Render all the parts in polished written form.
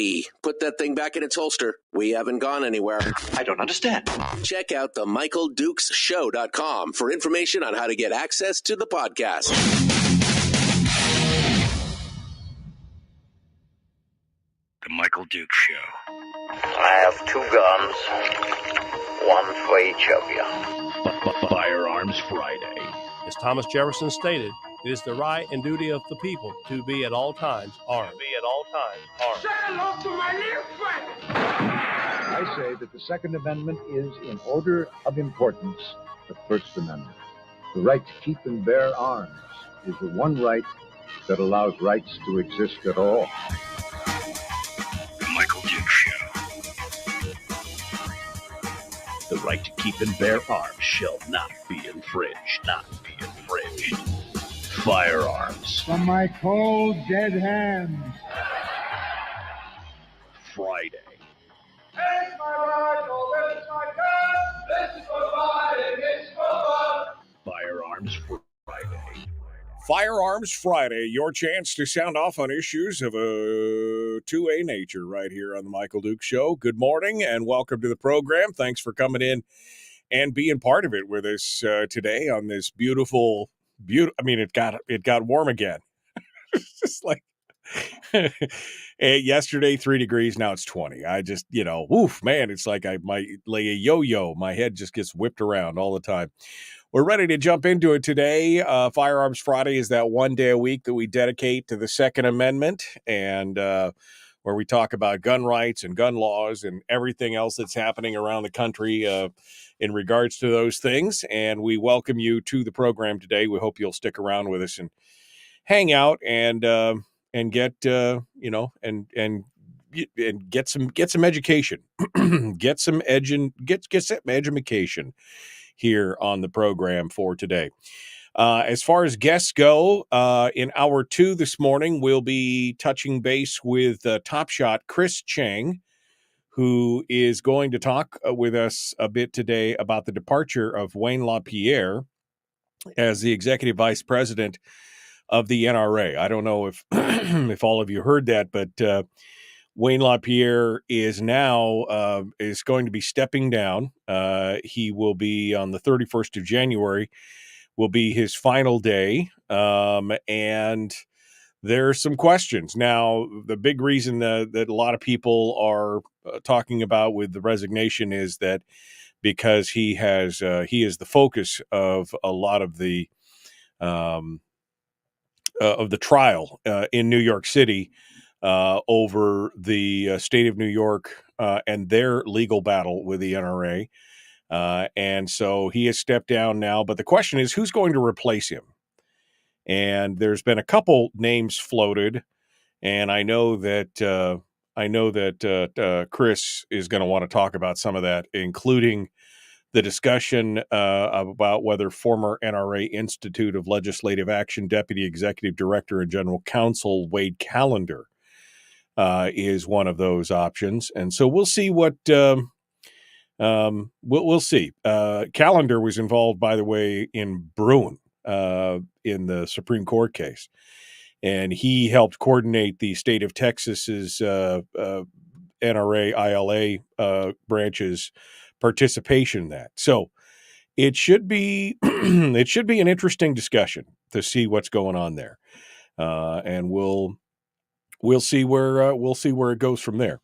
free. Put that thing back in its holster. We haven't gone anywhere. I don't understand. Check out the MichaelDukesShow.com for information on how to get access to the podcast. The Michael Dukes Show. I have 2 guns, one for each of you. Firearms Friday. As Thomas Jefferson stated, it is the right and duty of the people to be at all times armed. Say hello to my little friend. I say that the Second Amendment is, in order of importance, the First Amendment. The right to keep and bear arms is the one right that allows rights to exist at all. The Michael Dukes Show. The right to keep and bear arms shall not be infringed. Firearms. From my cold, dead hands. Friday. It's my rifle, it's my gun, this is for fighting, it's for fun. Firearms Friday. Firearms Friday, your chance to sound off on issues of a 2A nature right here on the Michael Dukes Show. Good morning and welcome to the program. Thanks for coming in and being part of it with us today on this beautiful. I mean, it got warm again. It's just like yesterday, 3 degrees. Now it's 20. I just, woof, man, it's like I might lay a yo-yo. My head just gets whipped around all the time. We're ready to jump into it today. Firearms Friday is that one day a week that we dedicate to the Second Amendment, and where we talk about gun rights and gun laws and everything else that's happening around the country in regards to those things. And we welcome you to the program today. We hope you'll stick around with us and hang out and get and get some education, get some education here on the program for today. As far as guests go, in hour 2 this morning, we'll be touching base with Shot Chris Cheng, who is going to talk with us a bit today about the departure of Wayne LaPierre as the executive vice president of the NRA. I don't know if if all of you heard that, but Wayne LaPierre is now is going to be stepping down. He will be on the 31st of January. Will be his final day, and there are some questions. Now, the big reason that a lot of people are talking about with the resignation is that because he is the focus of a lot of the trial in New York City over the state of New York and their legal battle with the NRA. And so he has stepped down now, but the question is, who's going to replace him? And there's been a couple names floated, and I know that Chris is going to want to talk about some of that, including the discussion about whether former NRA Institute of Legislative Action Deputy Executive Director and General Counsel Wade Callender is one of those options. And so we'll see what we'll see. Callender was involved, by the way, in Bruin in the Supreme Court case, and he helped coordinate the state of Texas's NRA ILA branch's participation in that. So it should be it should be an interesting discussion to see what's going on there, and we'll see where it goes from there.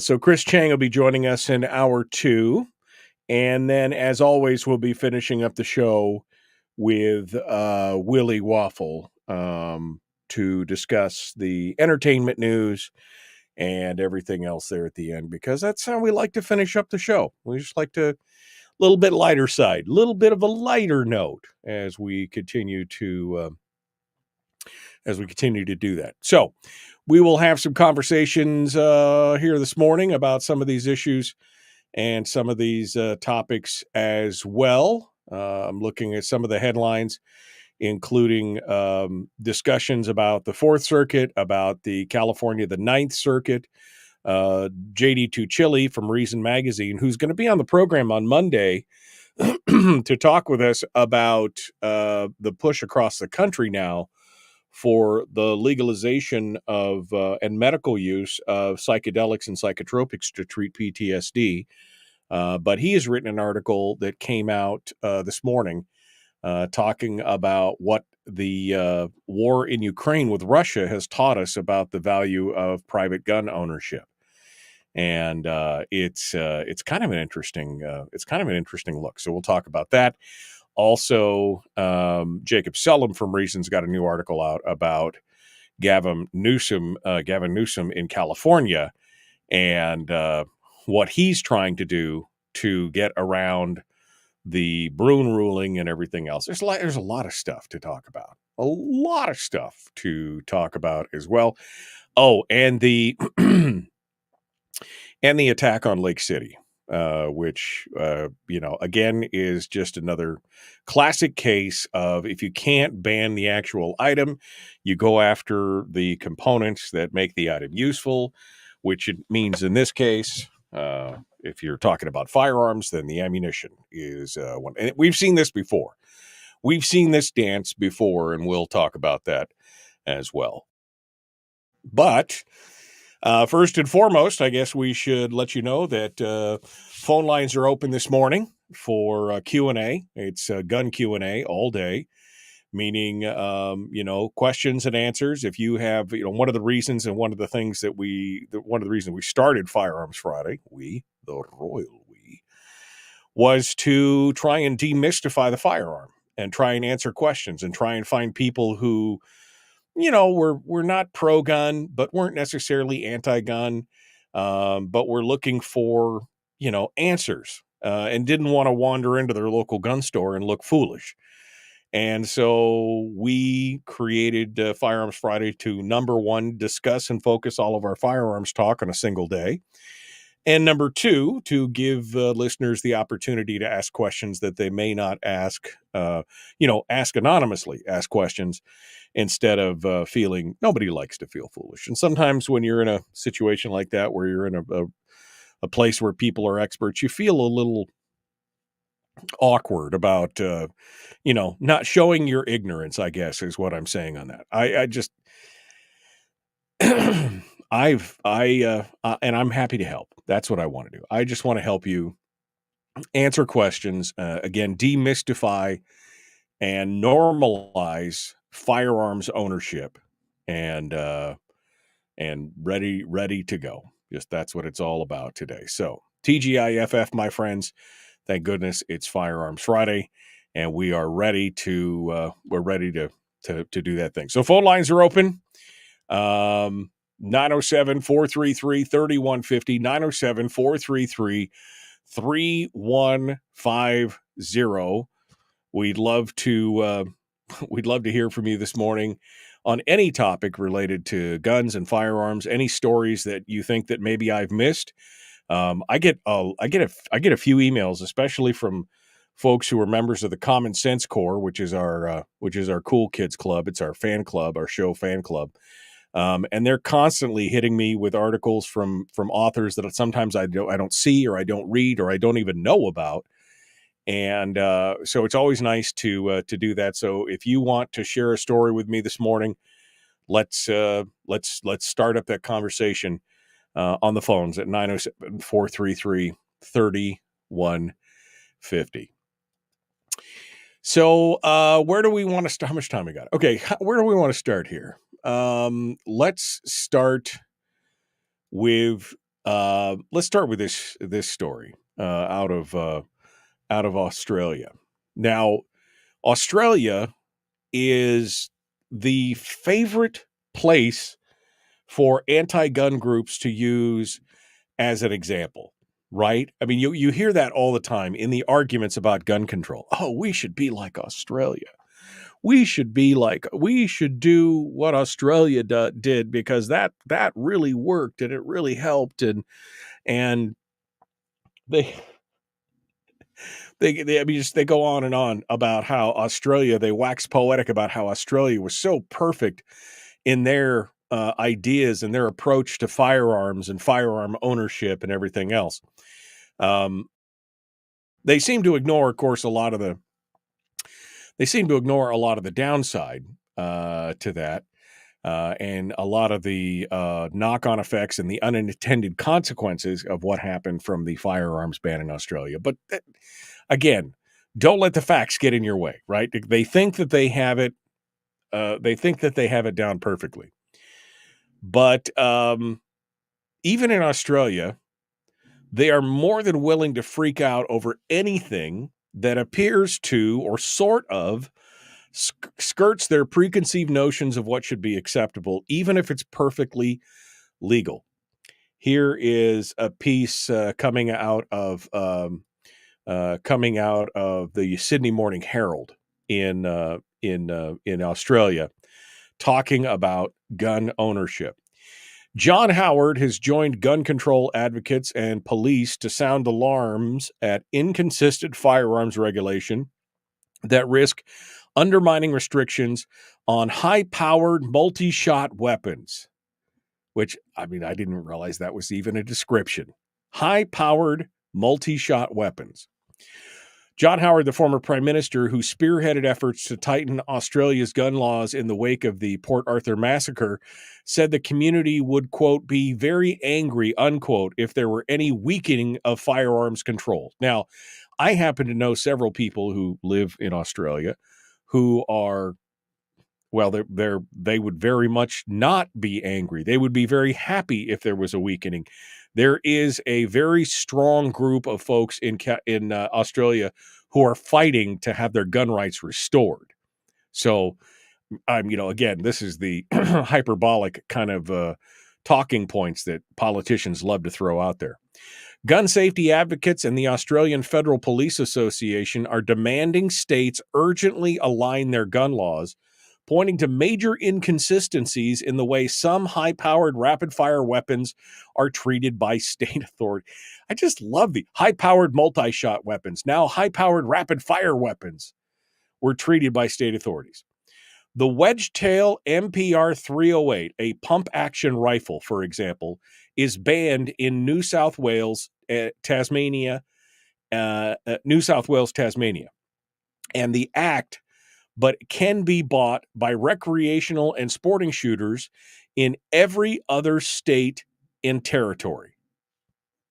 So Chris Cheng will be joining us in hour 2. And then, as always, we'll be finishing up the show with Willie Waffle to discuss the entertainment news and everything else there at the end, because that's how we like to finish up the show. We just like to, a little bit lighter side, a little bit of a lighter note as we continue to do that. So we will have some conversations here this morning about some of these issues and some of these topics as well. I'm looking at some of the headlines, including discussions about the Fourth Circuit, about the Ninth Circuit, J.D. Tuccilli from Reason Magazine, who's going to be on the program on Monday to talk with us about the push across the country now for the legalization of and medical use of psychedelics and psychotropics to treat PTSD. But he has written an article that came out this morning talking about what the war in Ukraine with Russia has taught us about the value of private gun ownership. And it's kind of an interesting look. So we'll talk about that. Also, Jacob Sellum from Reason's got a new article out about Gavin Newsom in California and what he's trying to do to get around the Bruen ruling and everything else. There's a lot of stuff to talk about. A lot of stuff to talk about as well. Oh, and the and the attack on Lake City, which again is just another classic case of if you can't ban the actual item, you go after the components that make the item useful, which it means in this case, if you're talking about firearms, then the ammunition is one. And we've seen this before. We've seen this dance before, and we'll talk about that as well. But first and foremost, I guess we should let you know that phone lines are open this morning for Q&A. It's gun Q&A all day, meaning, questions and answers. If you have, one of the reasons and one of the reasons we started Firearms Friday, the royal we, was to try and demystify the firearm and try and answer questions and try and find people who, we're not pro-gun, but weren't necessarily anti-gun, but we're looking for, answers and didn't want to wander into their local gun store and look foolish. And so we created Firearms Friday to, number one, discuss and focus all of our firearms talk on a single day. And number two, to give listeners the opportunity to ask questions that they may not ask, ask anonymously, ask questions instead of feeling nobody likes to feel foolish. And sometimes when you're in a situation like that, where you're in a place where people are experts, you feel a little awkward about, not showing your ignorance, I guess, is what I'm saying on that. I just, and I'm happy to help. That's what I want to do. I just want to help you answer questions, again, demystify and normalize firearms ownership and ready to go. Just that's what it's all about today. So TGIFF, my friends, thank goodness it's Firearms Friday, and we are ready to do that thing. So phone lines are open. 907-433-3150, 907-433-3150. We'd love to hear from you this morning on any topic related to guns and firearms, any stories that you think that maybe I've missed. I get a few emails, especially from folks who are members of the Common Sense Corps, which is our Cool Kids Club. It's our fan club, our show fan club. And they're constantly hitting me with articles from authors that sometimes I don't see, or I don't read, or I don't even know about. And so it's always nice to do that. So if you want to share a story with me this morning, let's start up that conversation on the phones at 907-433-3150. So where do we want to start? How much time we got? Okay, where do we want to start here? Let's start with this story out of Australia. Now, Australia is the favorite place for anti-gun groups to use as an example, right? I mean, you hear that all the time in the arguments about gun control. Oh, we should be like Australia. We should do what Australia did because that really worked and it really helped. And they go on and on about how Australia, they wax poetic about how Australia was so perfect in their ideas and their approach to firearms and firearm ownership and everything else. They seem to ignore, of course, a lot of the downside to that. And a lot of the knock-on effects and the unintended consequences of what happened from the firearms ban in Australia. But again, don't let the facts get in your way, right? They think that they have it. They think that they have it down perfectly. But even in Australia, they are more than willing to freak out over anything that appears to or sort of skirts their preconceived notions of what should be acceptable, even if it's perfectly legal. Here is a piece coming out of the Sydney Morning Herald in Australia, talking about gun ownership. John Howard has joined gun control advocates and police to sound alarms at inconsistent firearms regulation that risk undermining restrictions on high-powered multi-shot weapons, which, I mean, I didn't realize that was even a description. High-powered multi-shot weapons. John Howard, the former prime minister who spearheaded efforts to tighten Australia's gun laws in the wake of the Port Arthur massacre, said the community would, quote, be very angry, unquote, if there were any weakening of firearms control. Now, I happen to know several people who live in Australia who are, well, they would very much not be angry. They would be very happy if there was a weakening. There is a very strong group of folks in Australia who are fighting to have their gun rights restored. So, again, this is the hyperbolic kind of talking points that politicians love to throw out there. Gun safety advocates and the Australian Federal Police Association are demanding states urgently align their gun laws, pointing to major inconsistencies in the way some high-powered rapid-fire weapons are treated by state authority. I just love the high-powered multi-shot weapons. Now high-powered rapid-fire weapons were treated by state authorities. The Wedgetail MPR 308, a pump-action rifle, for example, is banned in New South Wales, Tasmania. And the act, but can be bought by recreational and sporting shooters in every other state and territory.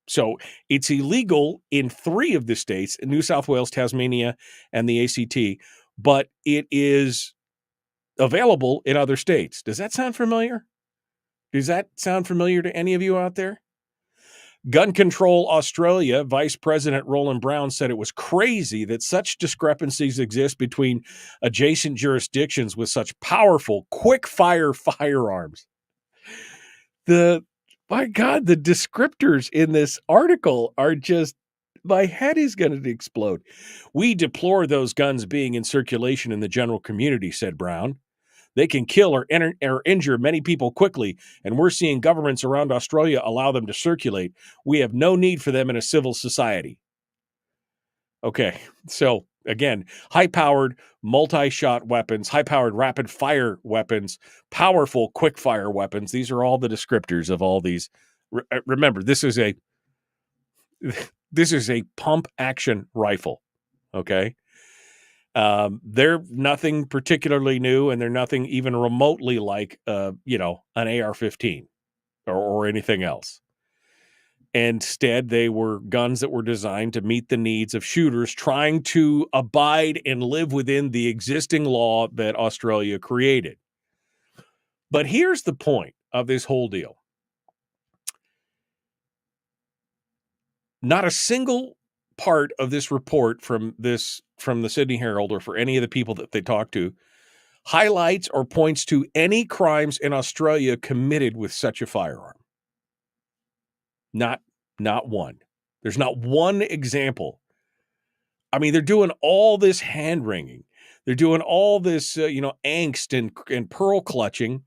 So it's illegal in 3 of the states, New South Wales, Tasmania, and the ACT, but it is available in other states. Does that sound familiar? Does that sound familiar to any of you out there? Gun Control Australia Vice President Roland Brown said it was crazy that such discrepancies exist between adjacent jurisdictions with such powerful, quick-fire firearms. My God, the descriptors in this article are just, my head is going to explode. We deplore those guns being in circulation in the general community, said Brown. They can kill or injure many people quickly, and we're seeing governments around Australia allow them to circulate. We have no need for them in a civil society. Okay, so again, high-powered multi-shot weapons, high-powered rapid-fire weapons, powerful quick-fire weapons. These are all the descriptors of all these. Remember, this is a pump-action rifle, okay? They're nothing particularly new, and they're nothing even remotely like, an AR-15 or anything else. Instead, they were guns that were designed to meet the needs of shooters trying to abide and live within the existing law that Australia created. But here's the point of this whole deal. Not a single part of this report from the Sydney Herald or for any of the people that they talk to highlights or points to any crimes in Australia committed with such a firearm. Not one. There's not one example. I mean, they're doing all this hand-wringing. They're doing all this, angst and pearl clutching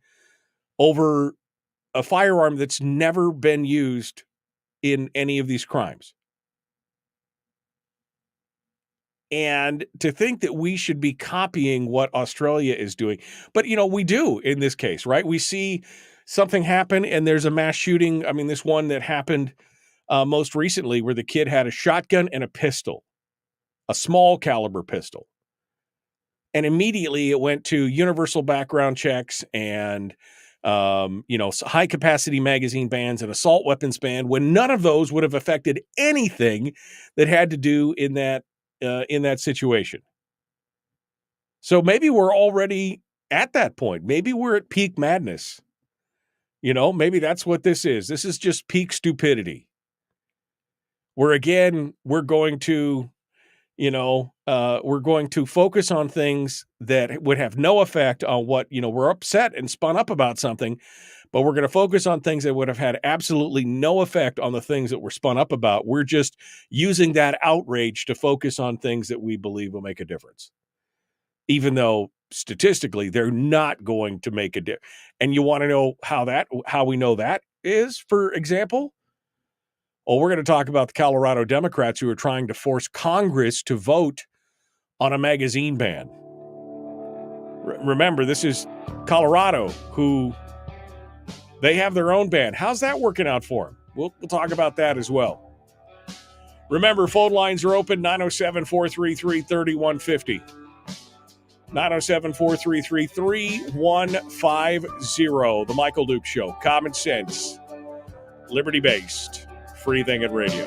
over a firearm that's never been used in any of these crimes. And to think that we should be copying what Australia is doing. But, we do in this case, right? We see something happen and there's a mass shooting. I mean, this one that happened most recently where the kid had a shotgun and a pistol, a small caliber pistol. And immediately it went to universal background checks and, high capacity magazine bans and assault weapons ban, when none of those would have affected anything that had to do in that situation. So maybe we're already at that point. Maybe we're at peak madness. Maybe that's what this is. This is just peak stupidity. Where again, we're going to focus on things that would have no effect on what, we're upset and spun up about something, but we're going to focus on things that would have had absolutely no effect on the things that we're spun up about. We're just using that outrage to focus on things that we believe will make a difference, even though statistically they're not going to make a difference. And you want to know how we know that is, for example? Well, we're going to talk about the Colorado Democrats who are trying to force Congress to vote on a magazine ban. Remember, this is Colorado, who they have their own ban. How's that working out for them? We'll talk about that as well. Remember, phone lines are open, 907-433-3150. 907-433-3150. The Michael Duke Show. Common sense. Liberty-based. Free thinking radio.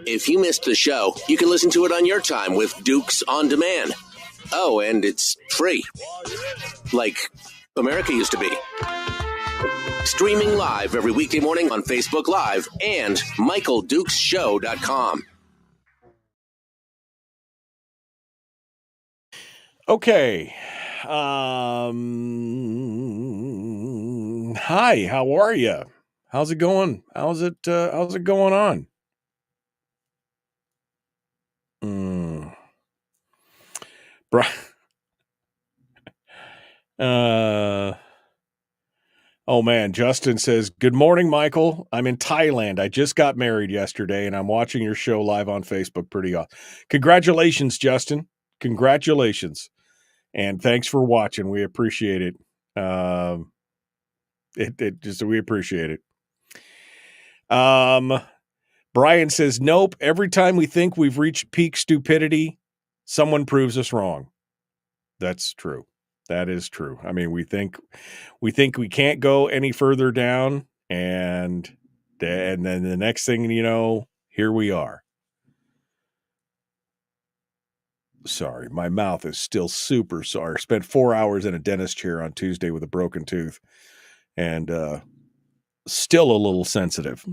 If you missed the show, you can listen to it on your time with Dukes On Demand. Oh, and it's free. Like America used to be. Streaming live every weekday morning on Facebook Live and MichaelDukesShow.com. Okay. Hi, how are you? How's it going? How's it going on? Oh man, Justin says, "Good morning, Michael. I'm in Thailand. I just got married yesterday and I'm watching your show live on Facebook pretty often." Congratulations, Justin. Congratulations. And thanks for watching. We appreciate it. We appreciate it. Brian says, "Nope. Every time we think we've reached peak stupidity, someone proves us wrong." That's true. That is true. I mean, we think we can't go any further down, and then the next thing you know, here we are. Sorry, my mouth is still super sore. Spent 4 hours in a dentist chair on Tuesday with a broken tooth, and still a little sensitive.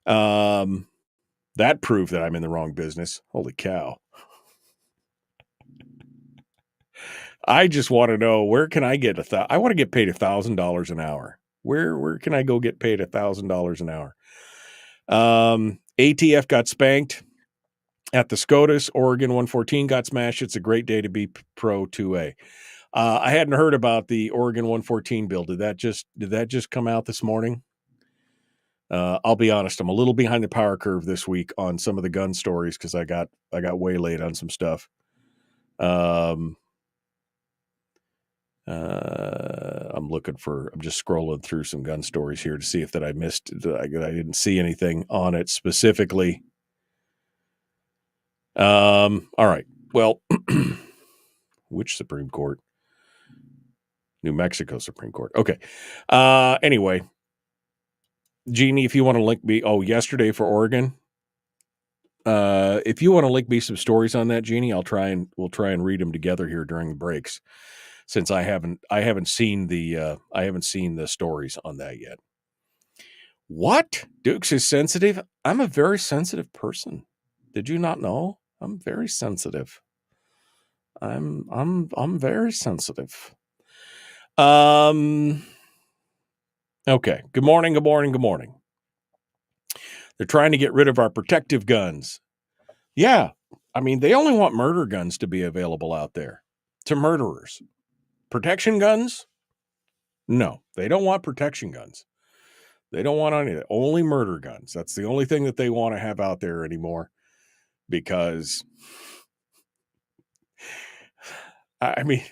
That proved that I'm in the wrong business. Holy cow. I just want to know, where can I get I want to get paid $1,000 an hour. Where can I go get paid $1,000 an hour? ATF got spanked at the SCOTUS. Oregon 114 got smashed. It's a great day to be pro 2A. I hadn't heard about the Oregon 114 bill. Did that just come out this morning? I'll be honest, I'm a little behind the power curve this week on some of the gun stories because I got waylaid on some stuff. I'm just scrolling through some gun stories here to see if I didn't see anything on it specifically. All right. Well, which Supreme Court? New Mexico Supreme Court. Okay. Anyway, Jeannie, if you want to link me, yesterday for Oregon. If you want to link me some stories on that, Jeannie, we'll try and read them together here during the breaks, since I haven't seen the stories on that yet. What? Dukes is sensitive? I'm a very sensitive person. Did you not know? I'm very sensitive. I'm very sensitive. Okay. Good morning. They're trying to get rid of our protective guns. Yeah. I mean, they only want murder guns to be available out there to murderers. Protection guns? No, they don't want protection guns. They don't want any of it. Only murder guns. That's the only thing that they want to have out there anymore. Because, I mean,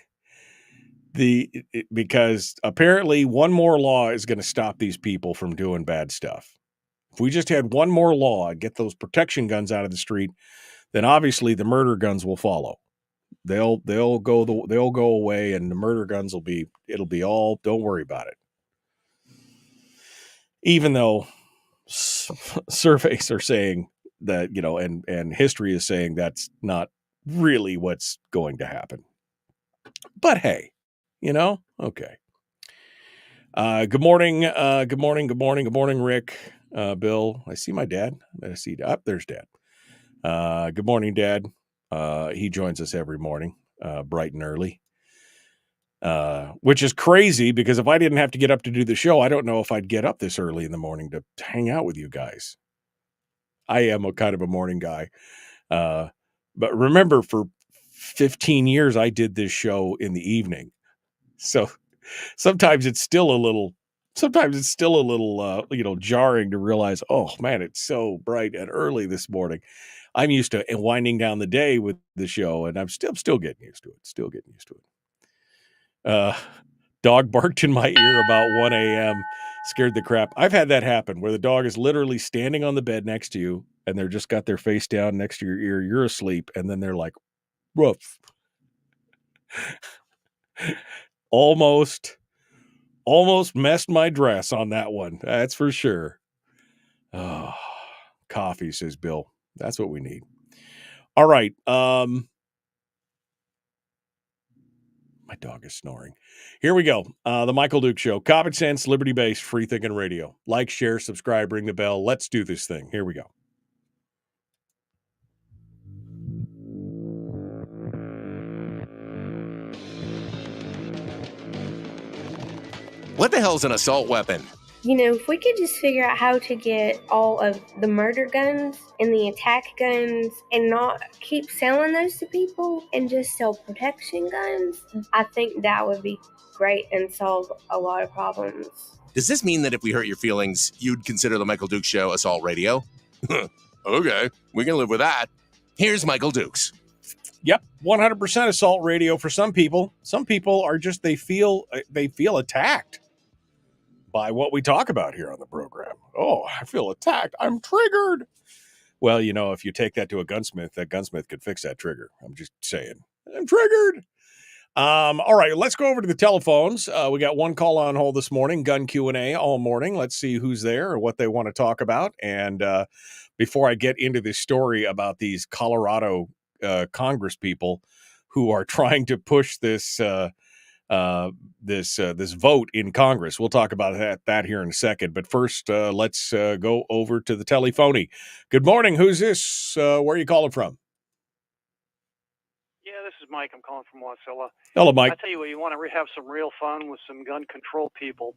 because apparently one more law is going to stop these people from doing bad stuff. If we just had one more law, get those protection guns out of the street, then obviously the murder guns will follow. They'll go away, and the murder guns it'll be all. Don't worry about it. Even though surveys are saying that, and history is saying that's not really what's going to happen. But hey, okay. Good morning. Good morning, Rick. Bill. I see my dad. There's Dad. Good morning, Dad. He joins us every morning, bright and early. Which is crazy, because if I didn't have to get up to do the show, I don't know if I'd get up this early in the morning to hang out with you guys. I am a kind of a morning guy. But remember, for 15 years, I did this show in the evening. So sometimes it's still a little, jarring to realize, oh man, it's so bright and early this morning. I'm used to winding down the day with the show, and I'm still getting used to it. Dog barked in my ear about 1 a.m. Scared the crap. I've had that happen where the dog is literally standing on the bed next to you, and they're just got their face down next to your ear. You're asleep, and then they're like, "Woof." Almost messed my dress on that one. That's for sure. Oh, coffee, says Bill. That's what we need. All right. My dog is snoring. Here we go. The Michael Duke Show. Common sense, liberty-based, free-thinking radio. Like, share, subscribe, ring the bell. Let's do this thing. Here we go. What the hell's an assault weapon? If we could just figure out how to get all of the murder guns and the attack guns and not keep selling those to people and just sell protection guns, I think that would be great and solve a lot of problems. Does this mean that if we hurt your feelings, you'd consider the Michael Dukes Show assault radio? Okay, we can live with that. Here's Michael Dukes. Yep, 100% assault radio for some people. Some people are just, they feel attacked by what we talk about here on the program. Oh, I feel attacked. I'm triggered. Well, if you take that to a gunsmith, that gunsmith could fix that trigger. I'm just saying. I'm triggered. All right, let's go over to the telephones. We got one call on hold this morning, gun Q&A all morning. Let's see who's there or what they want to talk about. And before I get into this story about these Colorado Congress people who are trying to push this this vote in Congress. We'll talk about that here in a second. But first, let's go over to the telephony. Good morning. Who's this? Where are you calling from? Yeah, this is Mike. I'm calling from Wasilla. Hello, Mike. I tell you what, you want to have some real fun with some gun control people.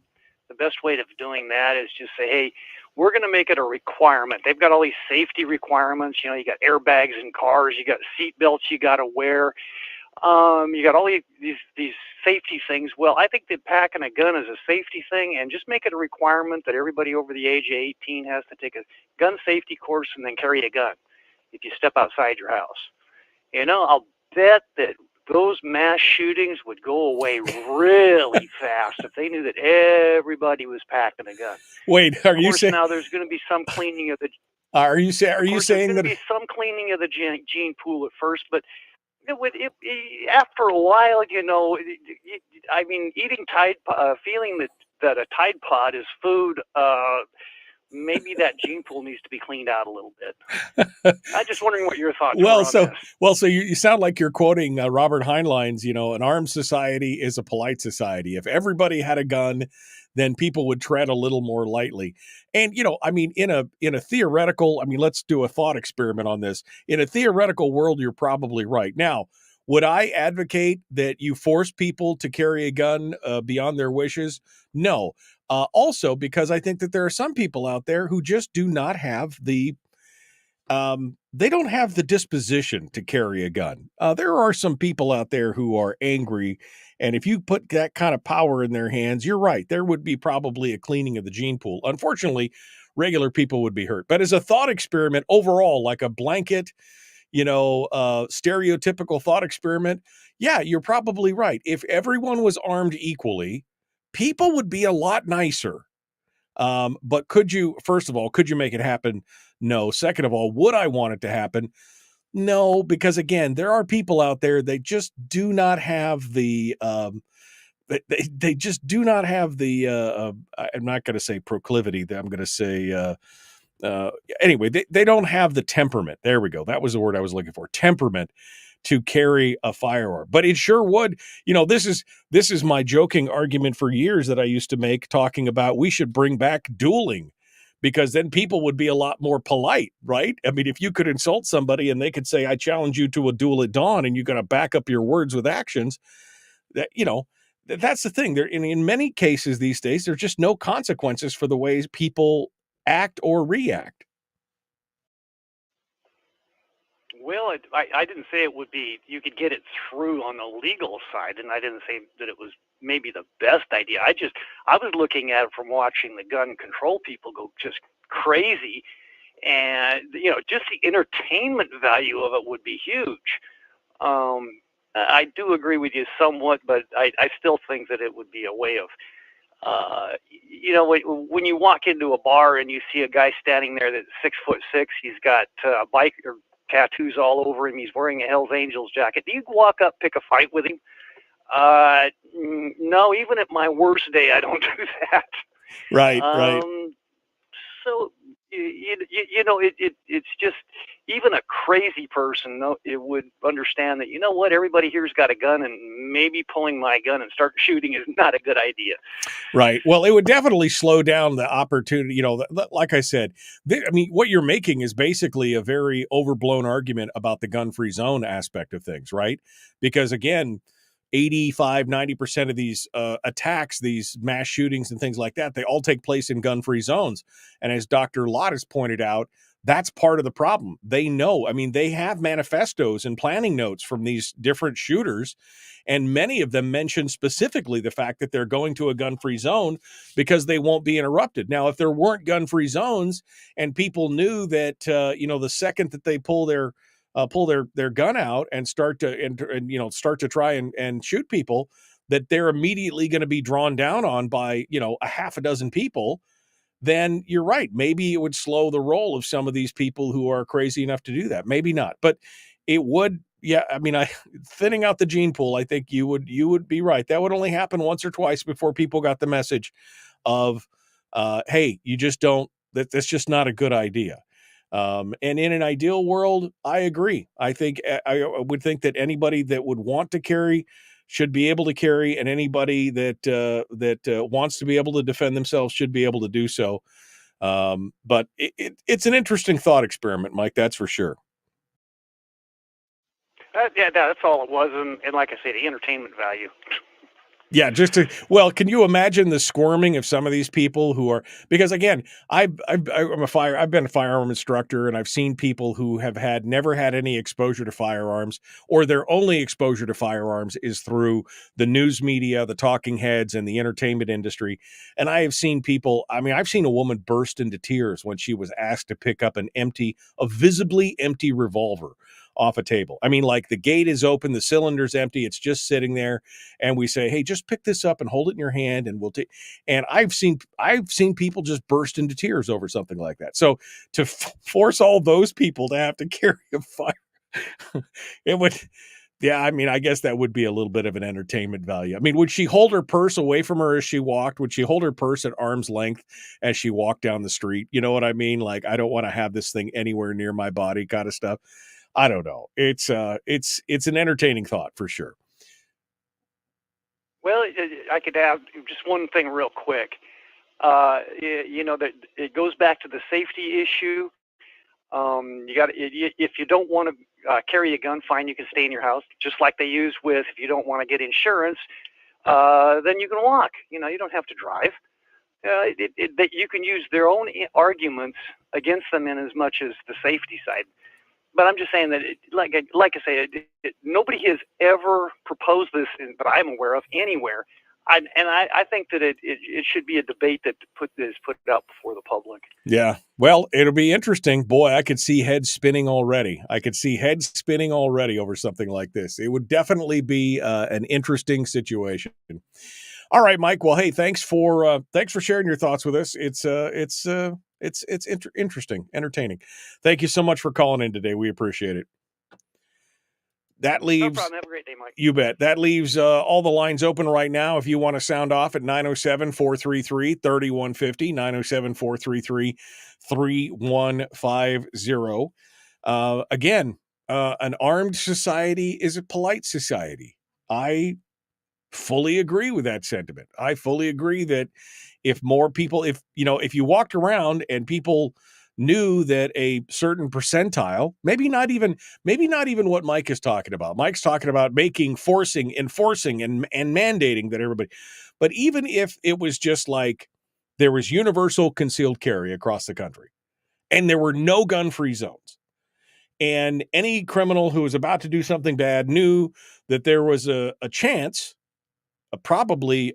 The best way of doing that is just say, hey, we're going to make it a requirement. They've got all these safety requirements. You got airbags in cars. You got seat belts you got to wear. You got all these safety things. Well, I think that packing a gun is a safety thing, and just make it a requirement that everybody over the age of 18 has to take a gun safety course and then carry a gun if you step outside your house. I'll bet that those mass shootings would go away really fast if they knew that everybody was packing a gun. Wait, are you saying now there's going to be some cleaning of the? Are you saying that be some cleaning of the gene pool at first, but after a while, eating Tide, feeling that a Tide Pod is food, maybe that gene pool needs to be cleaned out a little bit. I'm just wondering what your thoughts were on this. So you sound like you're quoting Robert Heinlein's, an armed society is a polite society. If everybody had a gun, then people would tread a little more lightly. And, in a theoretical, let's do a thought experiment on this. In a theoretical world, you're probably right. Now, would I advocate that you force people to carry a gun beyond their wishes? No. Also, because I think that there are some people out there who just do not have they don't have the disposition to carry a gun. There are some people out there who are angry And if you put that kind of power in their hands, you're right. There would be probably a cleaning of the gene pool. Unfortunately, regular people would be hurt. But as a thought experiment overall, like a blanket, stereotypical thought experiment, yeah, you're probably right. If everyone was armed equally, people would be a lot nicer. But first of all, could you make it happen? No. Second of all, would I want it to happen? No, because again, there are people out there, they just do not have the, they just do not have the, I'm not going to say proclivity. I'm going to say, anyway, they don't have the temperament. There we go. That was the word I was looking for. Temperament to carry a firearm. But it sure would. This is my joking argument for years that I used to make, talking about we should bring back dueling, because then people would be a lot more polite, right? I mean, if you could insult somebody and they could say, I challenge you to a duel at dawn, and you got to back up your words with actions, that's the thing. In many cases these days, there's just no consequences for the ways people act or react. Well, I didn't say it would be, you could get it through on the legal side, and I didn't say that it was maybe the best idea. I was looking at it from watching the gun control people go just crazy, and just the entertainment value of it would be huge. I do agree with you somewhat, but I still think that it would be a way of, when you walk into a bar and you see a guy standing there that's 6'6", he's got a bike or tattoos all over him, he's wearing a Hell's Angels jacket. Do you walk up, pick a fight with him? No, even at my worst day, I don't do that. Right. So, it's just, even a crazy person, it would understand that, everybody here's got a gun, and maybe pulling my gun and start shooting is not a good idea. Right. Well, it would definitely slow down the opportunity. Like I said, what you're making is basically a very overblown argument about the gun-free zone aspect of things, right? Because again, 85-90% of these attacks, these mass shootings and things like that, they all take place in gun-free zones. And as Dr. Lott has pointed out, that's part of the problem. They know. I mean, they have manifestos and planning notes from these different shooters, and many of them mention specifically the fact that they're going to a gun-free zone because they won't be interrupted. Now, if there weren't gun-free zones and people knew that, the second that they pull their gun out and start to try and shoot people, that they're immediately going to be drawn down on by, a half a dozen people, then you're right. Maybe it would slow the roll of some of these people who are crazy enough to do that. Maybe not, but it would. Yeah. I mean, thinning out the gene pool, I think you would be right. That would only happen once or twice before people got the message of, hey, you just don't, that's just not a good idea. And in an ideal world, I agree. I would think that anybody that would want to carry should be able to carry, and anybody that wants to be able to defend themselves should be able to do so. But it's an interesting thought experiment, Mike. That's for sure. That's all it was, and like I say, the entertainment value. Yeah, can you imagine the squirming of some of these people who are, because again, I've been a firearm instructor, and I've seen people who have never had any exposure to firearms, or their only exposure to firearms is through the news media, the talking heads, and the entertainment industry. And I have seen people, I've seen a woman burst into tears when she was asked to pick up a visibly empty revolver off a table. Like the gate is open, the cylinder's empty, it's just sitting there, and we say, hey, just pick this up and hold it in your hand, and we'll take. And I've seen people just burst into tears over something like that. So to force all those people to have to carry a fire, it would. Yeah, I guess that would be a little bit of an entertainment value. Would she hold her purse away from her as she walked? Would she hold her purse at arm's length as she walked down the street? You know what I mean? Like, I don't want to have this thing anywhere near my body, kind of stuff. I don't know. It's an entertaining thought for sure. Well, I could add just one thing real quick. That it goes back to the safety issue. If you don't want to carry a gun, fine, you can stay in your house, just like they use with, if you don't want to get insurance, then you can walk. You don't have to drive. That you can use their own arguments against them in as much as the safety side. But I'm just saying that, like I say, nobody has ever proposed this, that I'm aware of, anywhere. I think that it should be a debate that put out before the public. Yeah. Well, it'll be interesting. Boy, I could see heads spinning already. Over something like this. It would definitely be an interesting situation. All right, Mike. Well, hey, thanks for sharing your thoughts with us. It's interesting, entertaining. Thank you so much for calling in today. We appreciate it. That leaves. No problem. Have a great day, Mike. You bet. That leaves all the lines open right now. If you want to sound off at 907-433-3150, 907-433-3150. Again, an armed society is a polite society. I fully agree with that sentiment. I fully agree that if more people, if you walked around and people knew that a certain percentile, maybe not even what Mike is talking about. Mike's talking about enforcing, and mandating that everybody. But even if it was just like there was universal concealed carry across the country and there were no gun-free zones, and any criminal who was about to do something bad knew that there was a chance, obviously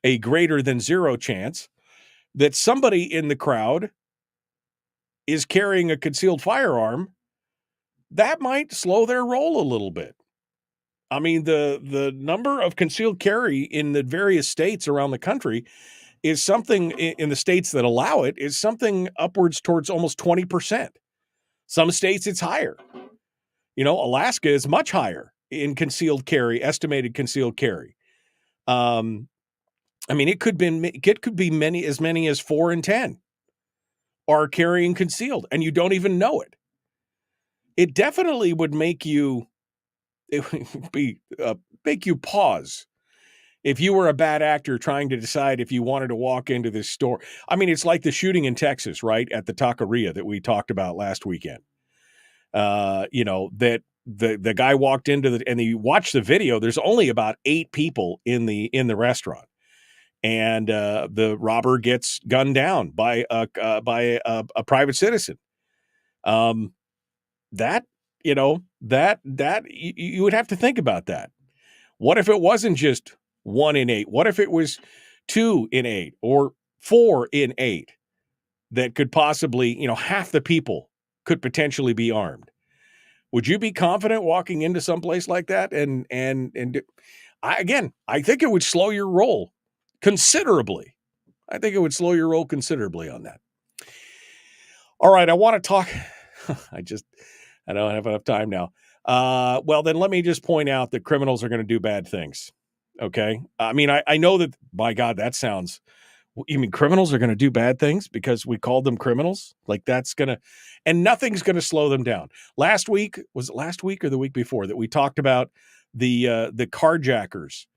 a greater than zero chance that somebody in the crowd is carrying a concealed firearm, that might slow their roll a little bit. I mean, the number of concealed carry in the various states around the country is something, in the states that allow it, is something upwards towards almost 20%. Some states it's higher. Alaska is much higher in concealed carry, estimated concealed carry. It could be as many as 4 in 10 are carrying concealed, and you don't even know it. It definitely would make you pause if you were a bad actor trying to decide if you wanted to walk into this store. I mean, it's like the shooting in Texas, right, at the taqueria that we talked about last weekend. That the guy walked into and he watched the video. There's only about 8 people in the restaurant. And the robber gets gunned down by a private citizen. You would have to think about that. What if it wasn't just 1 in 8? What if it was 2 in 8 or 4 in 8 that could possibly, half the people could potentially be armed? Would you be confident walking into some place like that? And I think it would slow your roll considerably. I think it would slow your roll considerably on that. All right, I want to talk. I don't have enough time now. Well, then let me just point out that criminals are going to do bad things. Okay. I mean, I know that, my God, that sounds, you mean criminals are going to do bad things because we called them criminals? Like and nothing's going to slow them down. Was it last week or the week before that we talked about the carjackers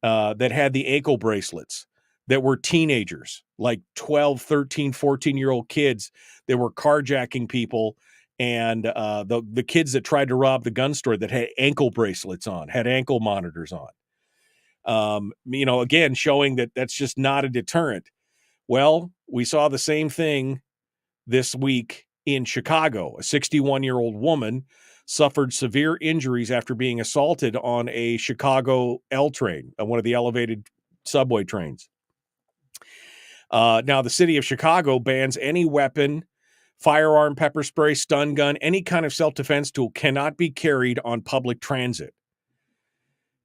that had the ankle bracelets that were teenagers, like 12, 13, 14-year-old kids that were carjacking people, and the kids that tried to rob the gun store that had ankle bracelets on, had ankle monitors on. Again, showing that that's just not a deterrent. Well, we saw the same thing this week in Chicago. A 61-year-old woman suffered severe injuries after being assaulted on a Chicago L train, one of the elevated subway trains. Now, the city of Chicago bans any weapon, firearm, pepper spray, stun gun, any kind of self-defense tool cannot be carried on public transit.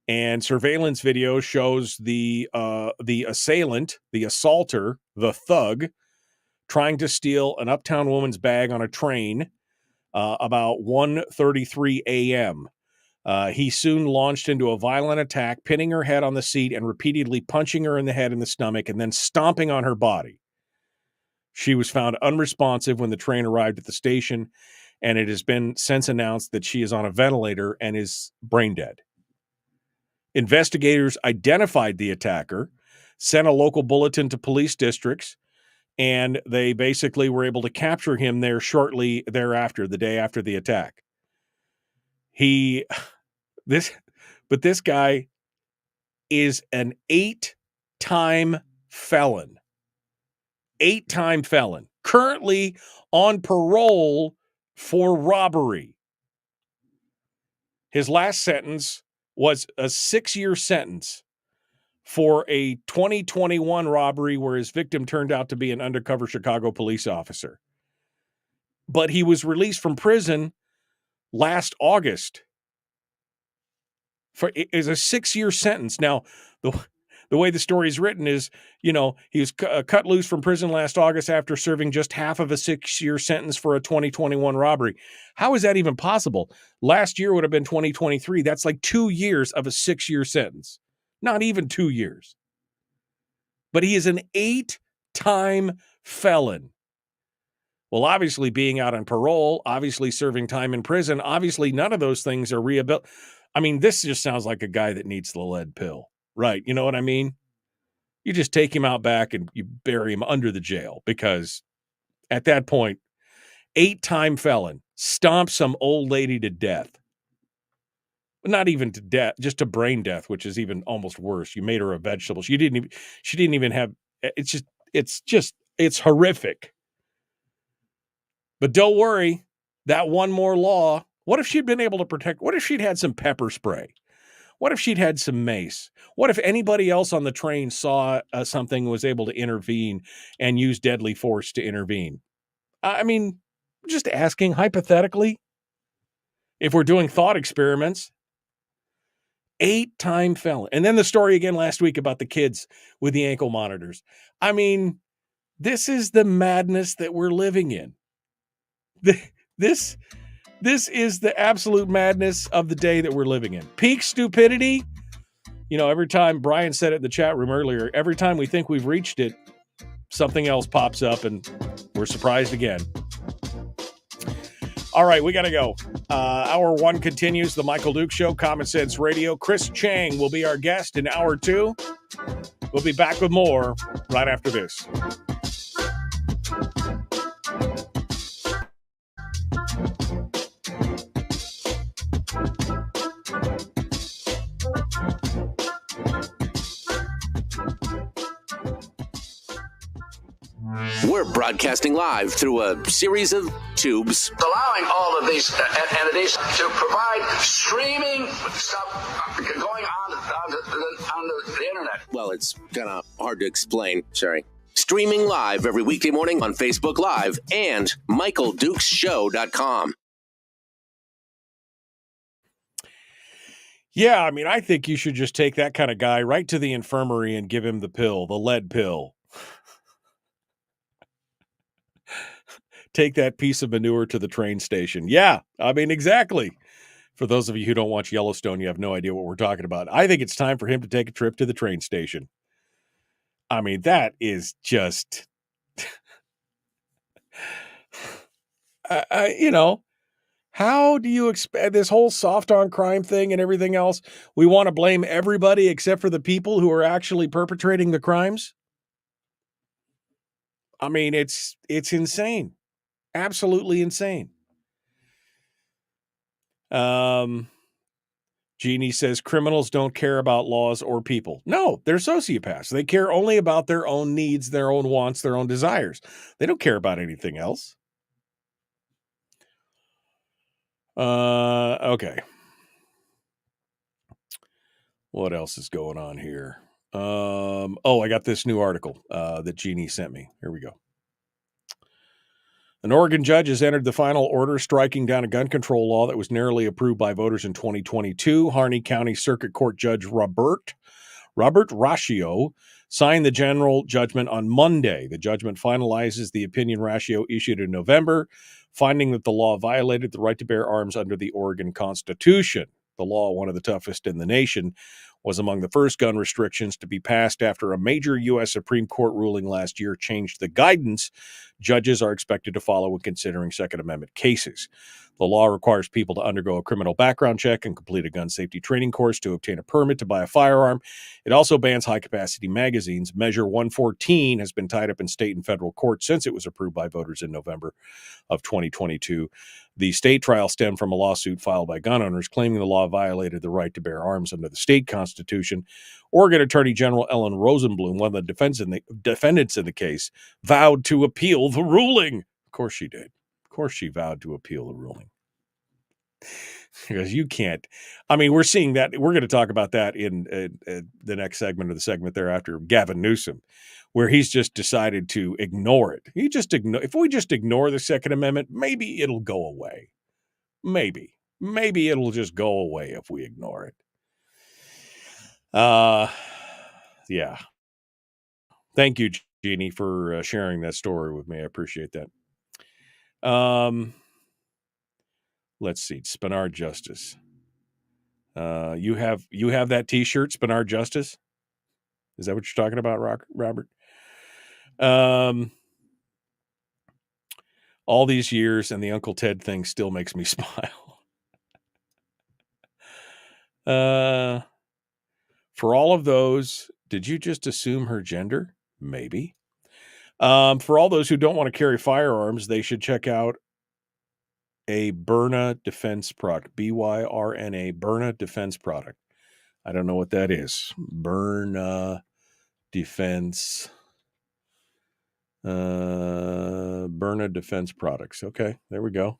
And surveillance video shows the assailant, the assaulter, the thug, trying to steal an uptown woman's bag on a train about 1:33 a.m. He soon launched into a violent attack, pinning her head on the seat and repeatedly punching her in the head and the stomach and then stomping on her body. She was found unresponsive when the train arrived at the station, and it has been since announced that she is on a ventilator and is brain dead. Investigators identified the attacker, sent a local bulletin to police districts, and they basically were able to capture him there shortly thereafter, the day after the attack. This guy is an 8-time felon. 8-time felon. currently on parole for robbery. His last sentence was a 6-year sentence for a 2021 robbery where his victim turned out to be an undercover Chicago police officer. But he was released from prison last August. It is a 6-year sentence. Now, the way the story is written is, he was cut loose from prison last August after serving just half of a 6-year sentence for a 2021 robbery. How is that even possible? Last year would have been 2023. That's like 2 years of a 6-year sentence. Not even 2 years. But he is an 8-time felon. Well, obviously being out on parole, obviously serving time in prison, obviously none of those things are rehabilitated. I mean, this just sounds like a guy that needs the lead pill, right? You know what I mean? You just take him out back and you bury him under the jail because at that point, 8-time felon, stomp some old lady to death. Not even to death, just to brain death, which is even almost worse. You made her a vegetable. She didn't even have, it's horrific. But don't worry, that one more law, what if she'd been able to protect, what if she'd had some pepper spray? What if she'd had some mace? What if anybody else on the train saw something and was able to intervene and use deadly force to intervene? I mean, just asking hypothetically, if we're doing thought experiments, 8-time felon. And then the story again last week about the kids with the ankle monitors. I mean, this is the madness that we're living in. This is the absolute madness of the day that we're living in. Peak stupidity. Every time, Brian said it in the chat room earlier, every time we think we've reached it, something else pops up and we're surprised again. All right, we got to go. Hour 1 continues. The Michael Duke Show, Common Sense Radio. Chris Cheng will be our guest in Hour 2. We'll be back with more right after this. We're broadcasting live through a series of tubes. Allowing all of these entities to provide streaming stuff going on the internet. Well, it's kind of hard to explain. Sorry. Streaming live every weekday morning on Facebook Live and MichaelDukesShow.com. Yeah, I mean, I think you should just take that kind of guy right to the infirmary and give him the pill, the lead pill. Take that piece of manure to the train station. Yeah, I mean, exactly. For those of you who don't watch Yellowstone, you have no idea what we're talking about. I think it's time for him to take a trip to the train station. I mean, that is just, how do you expect this whole soft on crime thing and everything else? We want to blame everybody except for the people who are actually perpetrating the crimes. I mean, it's insane. Absolutely insane. Jeannie says criminals don't care about laws or people. No, they're sociopaths. They care only about their own needs, their own wants, their own desires. They don't care about anything else. Okay. What else is going on here? I got this new article that Jeannie sent me. Here we go. An Oregon judge has entered the final order striking down a gun control law that was narrowly approved by voters in 2022. Harney County Circuit Court Judge Robert Ratio signed the general judgment on Monday. The judgment finalizes the opinion Ratio issued in November, finding that the law violated the right to bear arms under the Oregon Constitution. The law, one of the toughest in the nation, was among the first gun restrictions to be passed after a major U.S. Supreme Court ruling last year changed the guidance judges are expected to follow when considering Second Amendment cases. The law requires people to undergo a criminal background check and complete a gun safety training course to obtain a permit to buy a firearm. It also bans high-capacity magazines. Measure 114 has been tied up in state and federal court since it was approved by voters in November of 2022. The state trial stemmed from a lawsuit filed by gun owners claiming the law violated the right to bear arms under the state constitution. Oregon Attorney General Ellen Rosenblum, one of the defendants in the case, vowed to appeal the ruling. Of course she did. Of course she vowed to appeal the ruling. Because you can't. I mean, we're seeing that. We're going to talk about that in the next segment or the segment thereafter, Gavin Newsom, where he's just decided to ignore it. If we just ignore the Second Amendment, maybe it'll go away. Maybe it'll just go away if we ignore it. Yeah. Thank you, Jeannie, for sharing that story with me. I appreciate that. Let's see. Spinard Justice. You have that T-shirt, Spinard Justice? Is that what you're talking about, Robert? All these years and the Uncle Ted thing still makes me smile. For all of those, did you just assume her gender? Maybe. For all those who don't want to carry firearms, they should check out a Byrna defense product, Byrna, Byrna defense product. I don't know what that is. Byrna defense, Byrna defense products. Okay, there we go.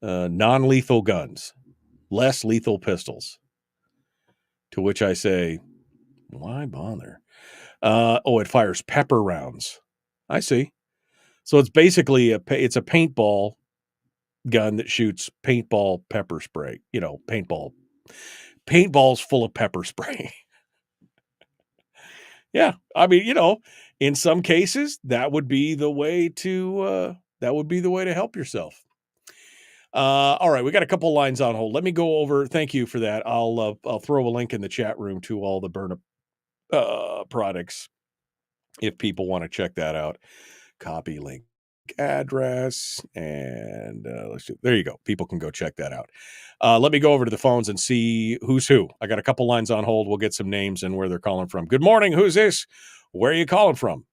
Non-lethal guns, less lethal pistols. To which I say, why bother? It fires pepper rounds. I see. So it's basically it's a paintball gun that shoots paintball pepper spray. You know, paintballs full of pepper spray. Yeah, I mean, in some cases that would be the way to help yourself. All right, we got a couple lines on hold. Let me go over. Thank you for that. I'll throw a link in the chat room to all the Byrna products if people want to check that out. Copy link address, and there you go. People can go check that out. Let me go over to the phones and see who's who. I got a couple lines on hold. We'll get some names and where they're calling from. Good morning. Who's this? Where are you calling from?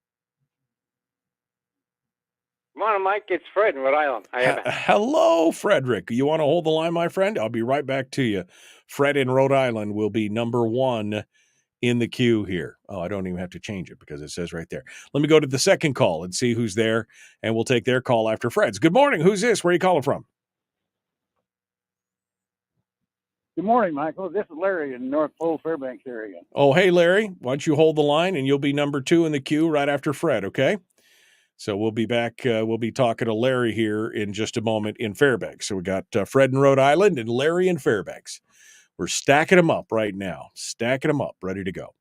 Good morning, Mike. It's Fred in Rhode Island. Hello, Frederick. You want to hold the line, my friend? I'll be right back to you. Fred in Rhode Island will be number one in the queue here. Oh, I don't even have to change it because it says right there. Let me go to the second call and see who's there, and we'll take their call after Fred's. Good morning. Who's this? Where are you calling from? Good morning, Michael. This is Larry in North Pole, Fairbanks area. Oh, hey, Larry. Why don't you hold the line, and you'll be number two in the queue right after Fred, okay? So we'll be back. We'll be talking to Larry here in just a moment in Fairbanks. So we got Fred in Rhode Island and Larry in Fairbanks. We're stacking them up right now. Stacking them up, ready to go.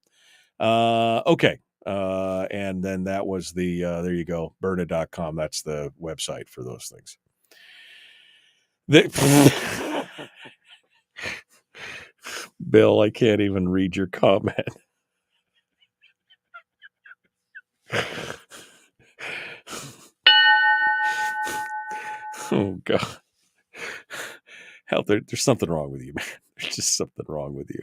Okay. And then that was there you go, Byrna.com. That's the website for those things. Bill, I can't even read your comment. Oh, God. Hell, there's something wrong with you, man. There's just something wrong with you.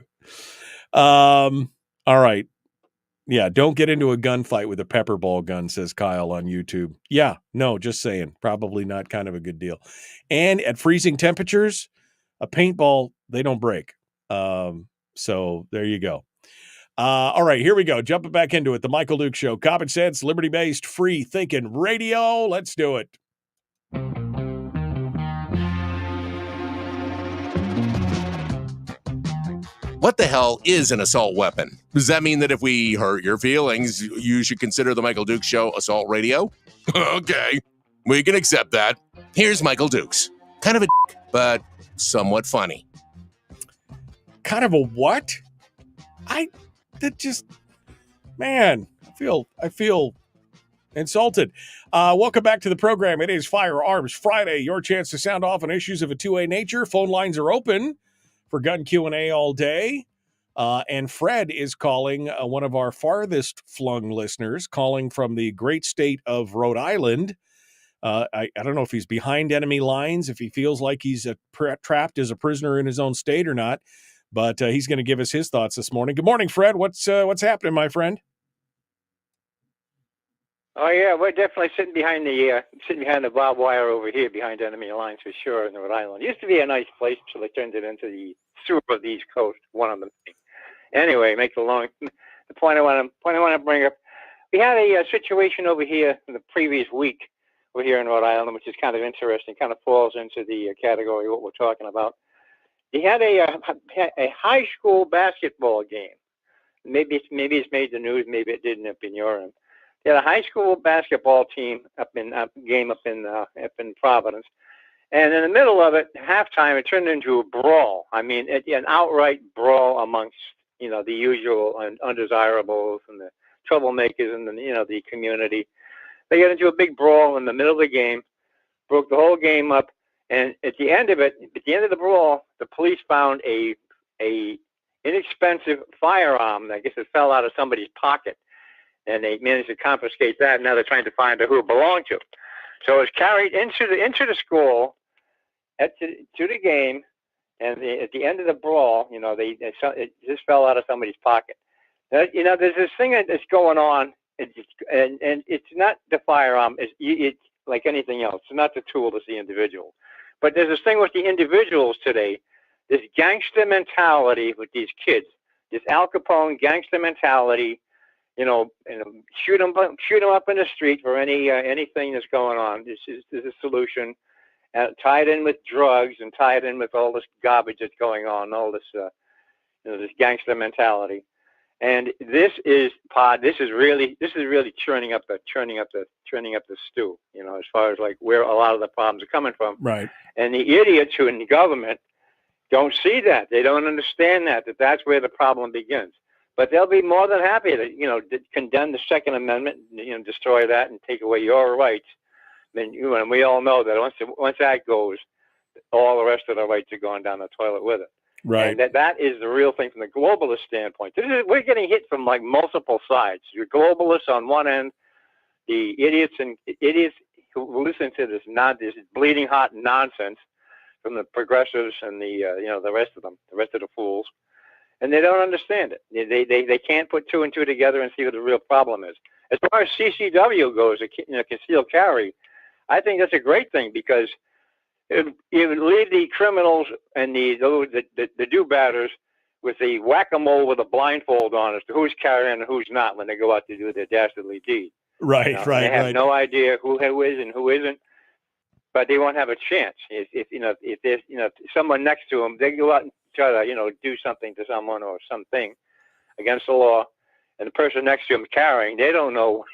All right. Yeah, don't get into a gunfight with a pepper ball gun, says Kyle on YouTube. Yeah, no, just saying. Probably not kind of a good deal. And at freezing temperatures, a paintball, they don't break. So there you go. All right, here we go. Jumping back into it. The Michael Duke Show. Common sense, liberty-based, free thinking radio. Let's do it. What the hell is an assault weapon? Does that mean that if we hurt your feelings, you should consider the Michael Dukes Show assault radio? Okay, we can accept that. Here's Michael Dukes. Kind of a dick, but somewhat funny. Kind of a what? I feel insulted. Welcome back to the program. It is Firearms Friday. Your chance to sound off on issues of a 2A nature. Phone lines are open for gun Q&A all day. And Fred is calling, one of our farthest flung listeners, calling from the great state of Rhode Island. I don't know if he's behind enemy lines, if he feels like he's trapped as a prisoner in his own state or not. But he's going to give us his thoughts this morning. Good morning, Fred. What's happening, my friend? Oh yeah, we're definitely sitting behind the barbed wire over here, behind enemy lines for sure in Rhode Island. It used to be a nice place until they turned it into the sewer of the East Coast. One of them. Anyway, the point I want to bring up. We had a situation over here in the previous week. We're here in Rhode Island, which is kind of interesting. Kind of falls into the category of what we're talking about. He had a high school basketball game. Maybe it's made the news. Maybe it didn't up in your end. They had a high school basketball team up in Providence, and in the middle of it, halftime, it turned into a brawl. I mean, an outright brawl amongst the usual undesirables and the troublemakers and the community. They got into a big brawl in the middle of the game, broke the whole game up, and at the end of the brawl, the police found a inexpensive firearm. I guess it fell out of somebody's pocket, and they managed to confiscate that. And now they're trying to find out who it belonged to. So it was carried into the school, to the game, and at the end of the brawl, it just fell out of somebody's pocket. There's this thing that's going on, and it's not the firearm. It's like anything else. It's not the tool. It's the individual. But there's this thing with the individuals today, this gangster mentality with these kids, this Al Capone gangster mentality. Shoot them up in the street for anything that's going on. This is a solution, tied in with drugs and tied in with all this garbage that's going on, all this this gangster mentality. And this is really churning up the stew. As far as like where a lot of the problems are coming from. Right. And the idiots who in the government don't see that. They don't understand that's where the problem begins. But they'll be more than happy to condemn the Second Amendment, destroy that and take away your rights. And we all know that once that goes, all the rest of the rights are going down the toilet with it. Right. And that is the real thing from the globalist standpoint. We're getting hit from like multiple sides. Your globalists on one end, the idiots who listen to this bleeding hot nonsense from the progressives and the rest of them, the rest of the fools, and they don't understand it. They can't put two and two together and see what the real problem is. As far as CCW goes, concealed carry, I think that's a great thing because it would leave the criminals and the do-batters with the whack-a-mole with a blindfold on as to who's carrying and who's not when they go out to do their dastardly deed. Right, right. They have no idea who is and who isn't, but they won't have a chance. If there's someone next to them, they go out and try to do something to someone or something against the law, and the person next to them carrying, they don't know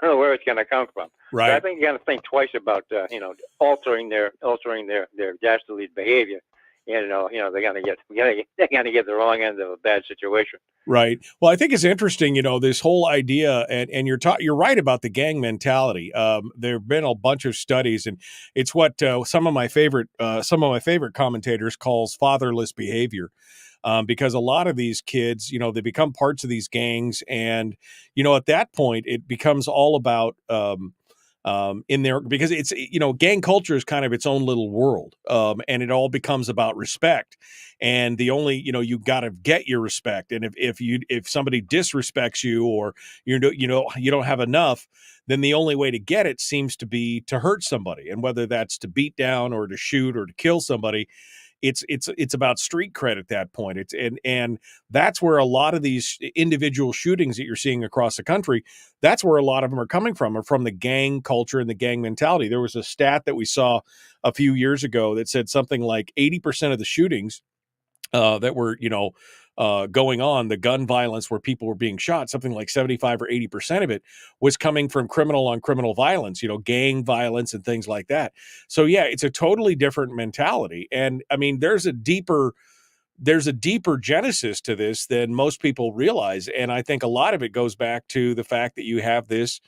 where it's going to come from. Right. So I think you got to think twice about altering their dastardly behavior. They're gonna get the wrong end of a bad situation. Right. Well, I think it's interesting, this whole idea, and you're right about the gang mentality. There have been a bunch of studies, and it's what some of my favorite commentators calls fatherless behavior. Because a lot of these kids, they become parts of these gangs, and at that point, it becomes all about in there, because it's gang culture is kind of its own little world, and it all becomes about respect. And the only you got to get your respect, and if somebody disrespects you or you don't have enough, then the only way to get it seems to be to hurt somebody, and whether that's to beat down or to shoot or to kill somebody. It's about street cred at that point. And that's where a lot of these individual shootings that you're seeing across the country, that's where a lot of them are coming from, are from the gang culture and the gang mentality. There was a stat that we saw a few years ago that said something like 80% of the shootings that were, going on, the gun violence where people were being shot, something like 75 or 80% of it was coming from criminal on criminal violence, gang violence and things like that. So yeah, it's a totally different mentality. And I mean, there's a deeper genesis to this than most people realize. And I think a lot of it goes back to the fact that you have this,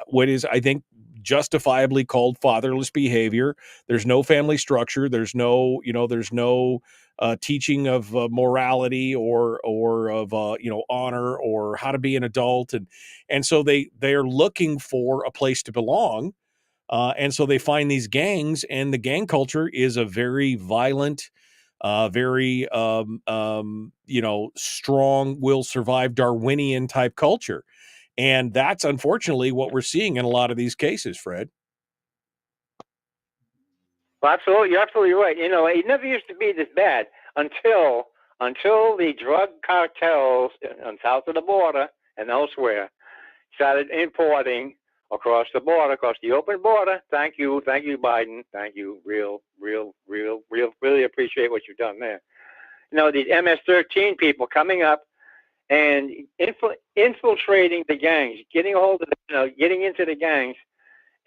what is, I think, justifiably called fatherless behavior. There's no family structure. There's no teaching of morality or of honor or how to be an adult, and so they are looking for a place to belong, And so they find these gangs, and the gang culture is a very violent, very, strong, will survive Darwinian type culture. And that's unfortunately what we're seeing in a lot of these cases, Fred. Well, absolutely, you're absolutely right. It never used to be this bad until the drug cartels on south of the border and elsewhere started importing across the border, across the open border. Thank you, Biden. Thank you, really appreciate what you've done there. These MS-13 people coming up and infiltrating the gangs, getting a hold of, getting into the gangs,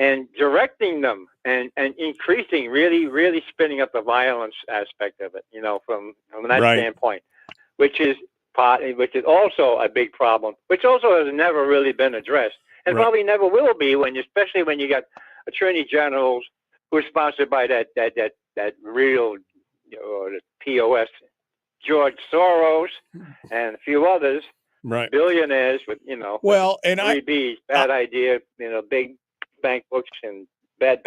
and directing them, and increasing, really spinning up the violence aspect of it. From that standpoint, which is also a big problem, which also has never really been addressed, and probably never will be, especially when you got attorney generals who are sponsored by that real the POS George Soros and a few others, billionaires with well, and three B's, bad idea, big bank books and bad.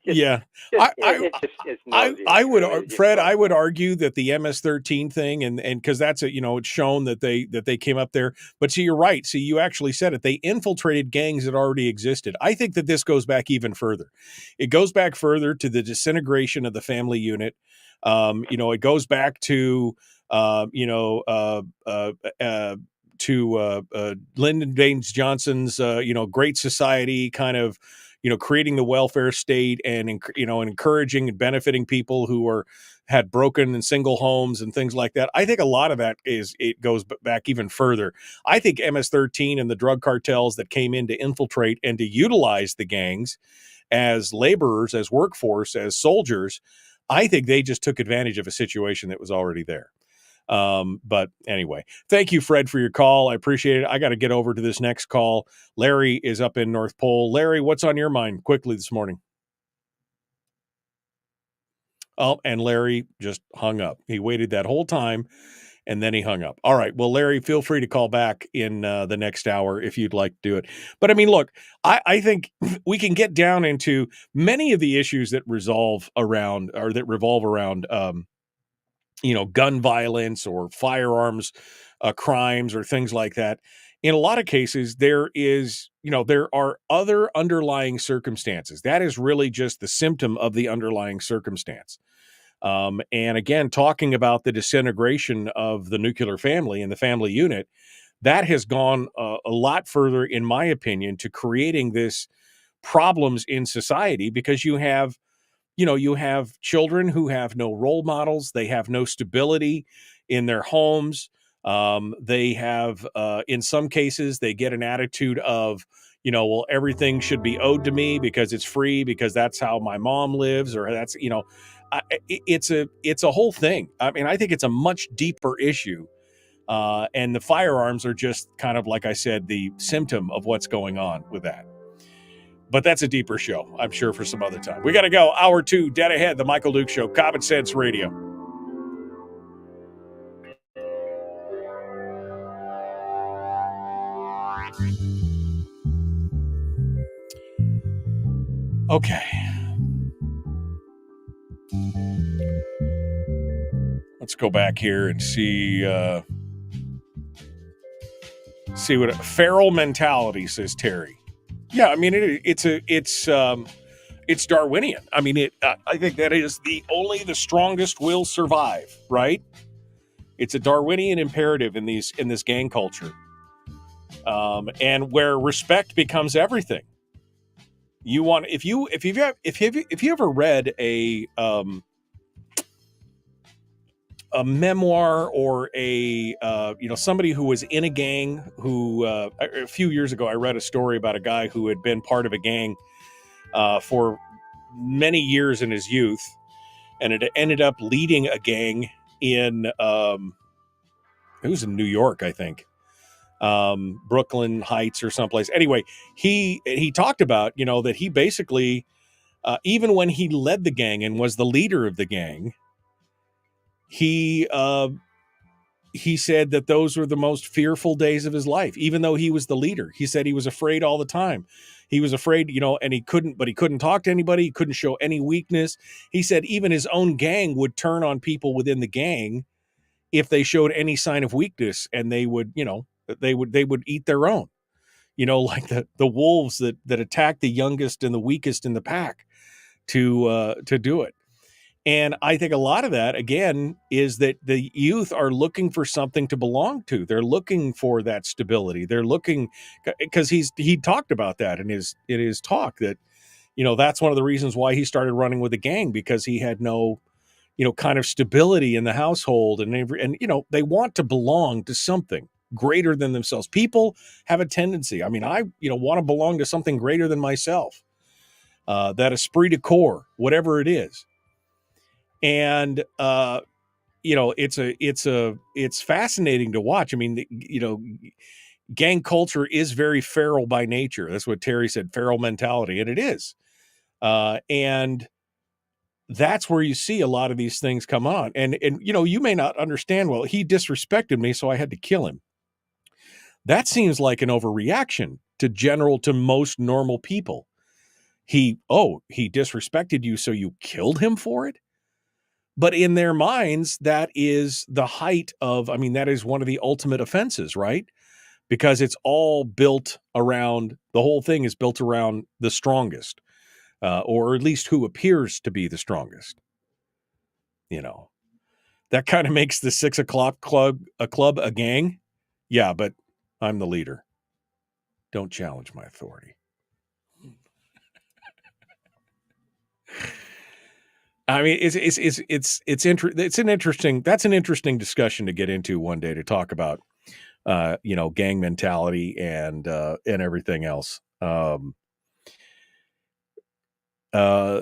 Yeah, I would, Fred, I would argue that the MS-13 thing, and because that's it's shown that they came up there. But see, you're right. See, you actually said it. They infiltrated gangs that already existed. I think that this goes back even further. It goes back further to the disintegration of the family unit. It goes back to Lyndon Baines Johnson's Great Society, kind of creating the welfare state, and encouraging and benefiting people who had broken and single homes and things like that. I think a lot of that it goes back even further. I think MS-13 and the drug cartels that came in to infiltrate and to utilize the gangs as laborers, as workforce, as soldiers, I think they just took advantage of a situation that was already there. But anyway, thank you, Fred, for your call. I appreciate it. I got to get over to this next call. Larry is up in North Pole. Larry, what's on your mind quickly this morning? Oh, and Larry just hung up. He waited that whole time and then he hung up. All right. Well, Larry, feel free to call back in the next hour if you'd like to do it. But I mean, look, I think we can get down into many of the issues that revolve around gun violence or firearms crimes or things like that. In a lot of cases, there are other underlying circumstances. That is really just the symptom of the underlying circumstance. And again, talking about the disintegration of the nuclear family and the family unit, that has gone a lot further, in my opinion, to creating this problems in society, because you have children who have no role models. They have no stability in their homes. They have, in some cases, they get an attitude of, well, everything should be owed to me because it's free, because that's how my mom lives, or that's, it's a whole thing. I mean, I think it's a much deeper issue. And the firearms are just kind of, like I said, the symptom of what's going on with that. But that's a deeper show, I'm sure, for some other time. We got to go. Hour 2, dead ahead. The Michael Duke Show, Common Sense Radio. Okay. Let's go back here and see what feral mentality, says Terry. Yeah, I mean, it's Darwinian. I mean, I think that is the strongest will survive, right? It's a Darwinian imperative in this gang culture, and where respect becomes everything. You want, if you ever read a memoir or somebody who was in a gang who a few years ago I read a story about a guy who had been part of a gang for many years in his youth, and it ended up leading a gang in it was in New York, I think, Brooklyn Heights or someplace. Anyway, he talked about that he basically even when he led the gang and was the leader of the gang, he he said that those were the most fearful days of his life, even though he was the leader. He said he was afraid all the time. He was afraid, and he couldn't talk to anybody. He couldn't show any weakness. He said even his own gang would turn on people within the gang if they showed any sign of weakness, and they would, they would eat their own, like the wolves that attack the youngest and the weakest in the pack to do it. And I think a lot of that, again, is that the youth are looking for something to belong to. They're looking for that stability. They're looking, because he talked about that in his talk, that, that's one of the reasons why he started running with the gang, because he had no, kind of stability in the household. And they want to belong to something greater than themselves. People have a tendency. I mean, I, want to belong to something greater than myself. That esprit de corps, whatever it is. And, it's fascinating to watch. I mean, gang culture is very feral by nature. That's what Terry said, feral mentality. And it is. And that's where you see a lot of these things come on. And, you may not understand, well, he disrespected me, so I had to kill him. That seems like an overreaction to most normal people. He disrespected you, so you killed him for it? But in their minds, that is the height of, that is one of the ultimate offenses, right? Because it's all built around, the whole thing is built around the strongest, or at least who appears to be the strongest. That kind of makes the 6 o'clock club a gang. Yeah, but I'm the leader. Don't challenge my authority. I mean, that's an interesting discussion to get into one day, to talk about, gang mentality and everything else.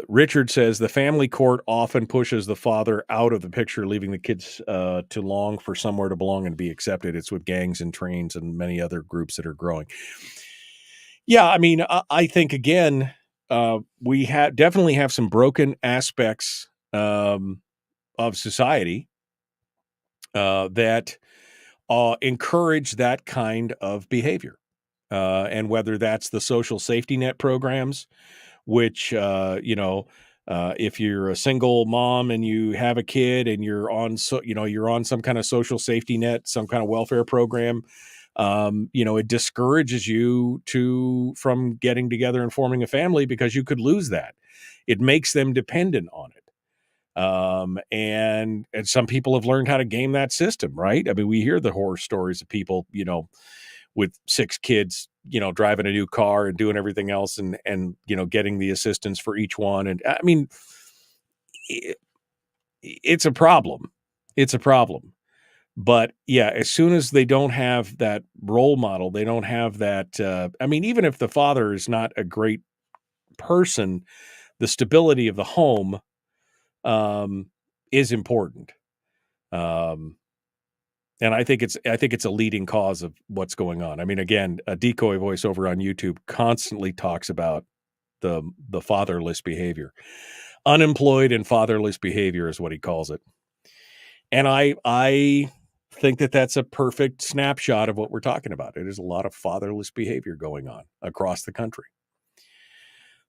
Richard says the family court often pushes the father out of the picture, leaving the kids to long for somewhere to belong and be accepted. It's with gangs and trains and many other groups that are growing. Yeah, I mean, I think, again, we definitely have some broken aspects of society that encourage that kind of behavior. And whether that's the social safety net programs, which, if you're a single mom and you have a kid and you're on some kind of social safety net, some kind of welfare program, it discourages you from getting together and forming a family, because you could lose that. It makes them dependent on it. And some people have learned how to game that system, right? I mean, we hear the horror stories of people, with 6 kids, driving a new car and doing everything else and getting the assistance for each one. And I mean, it's a problem. It's a problem. But yeah, as soon as they don't have that role model, they don't have that. Even if the father is not a great person, the stability of the home is important. And I think it's a leading cause of what's going on. I mean, again, a Decoy voice over on YouTube constantly talks about the fatherless behavior. Unemployed and fatherless behavior is what he calls it. And I think that's a perfect snapshot of what we're talking about. It is a lot of fatherless behavior going on across the country.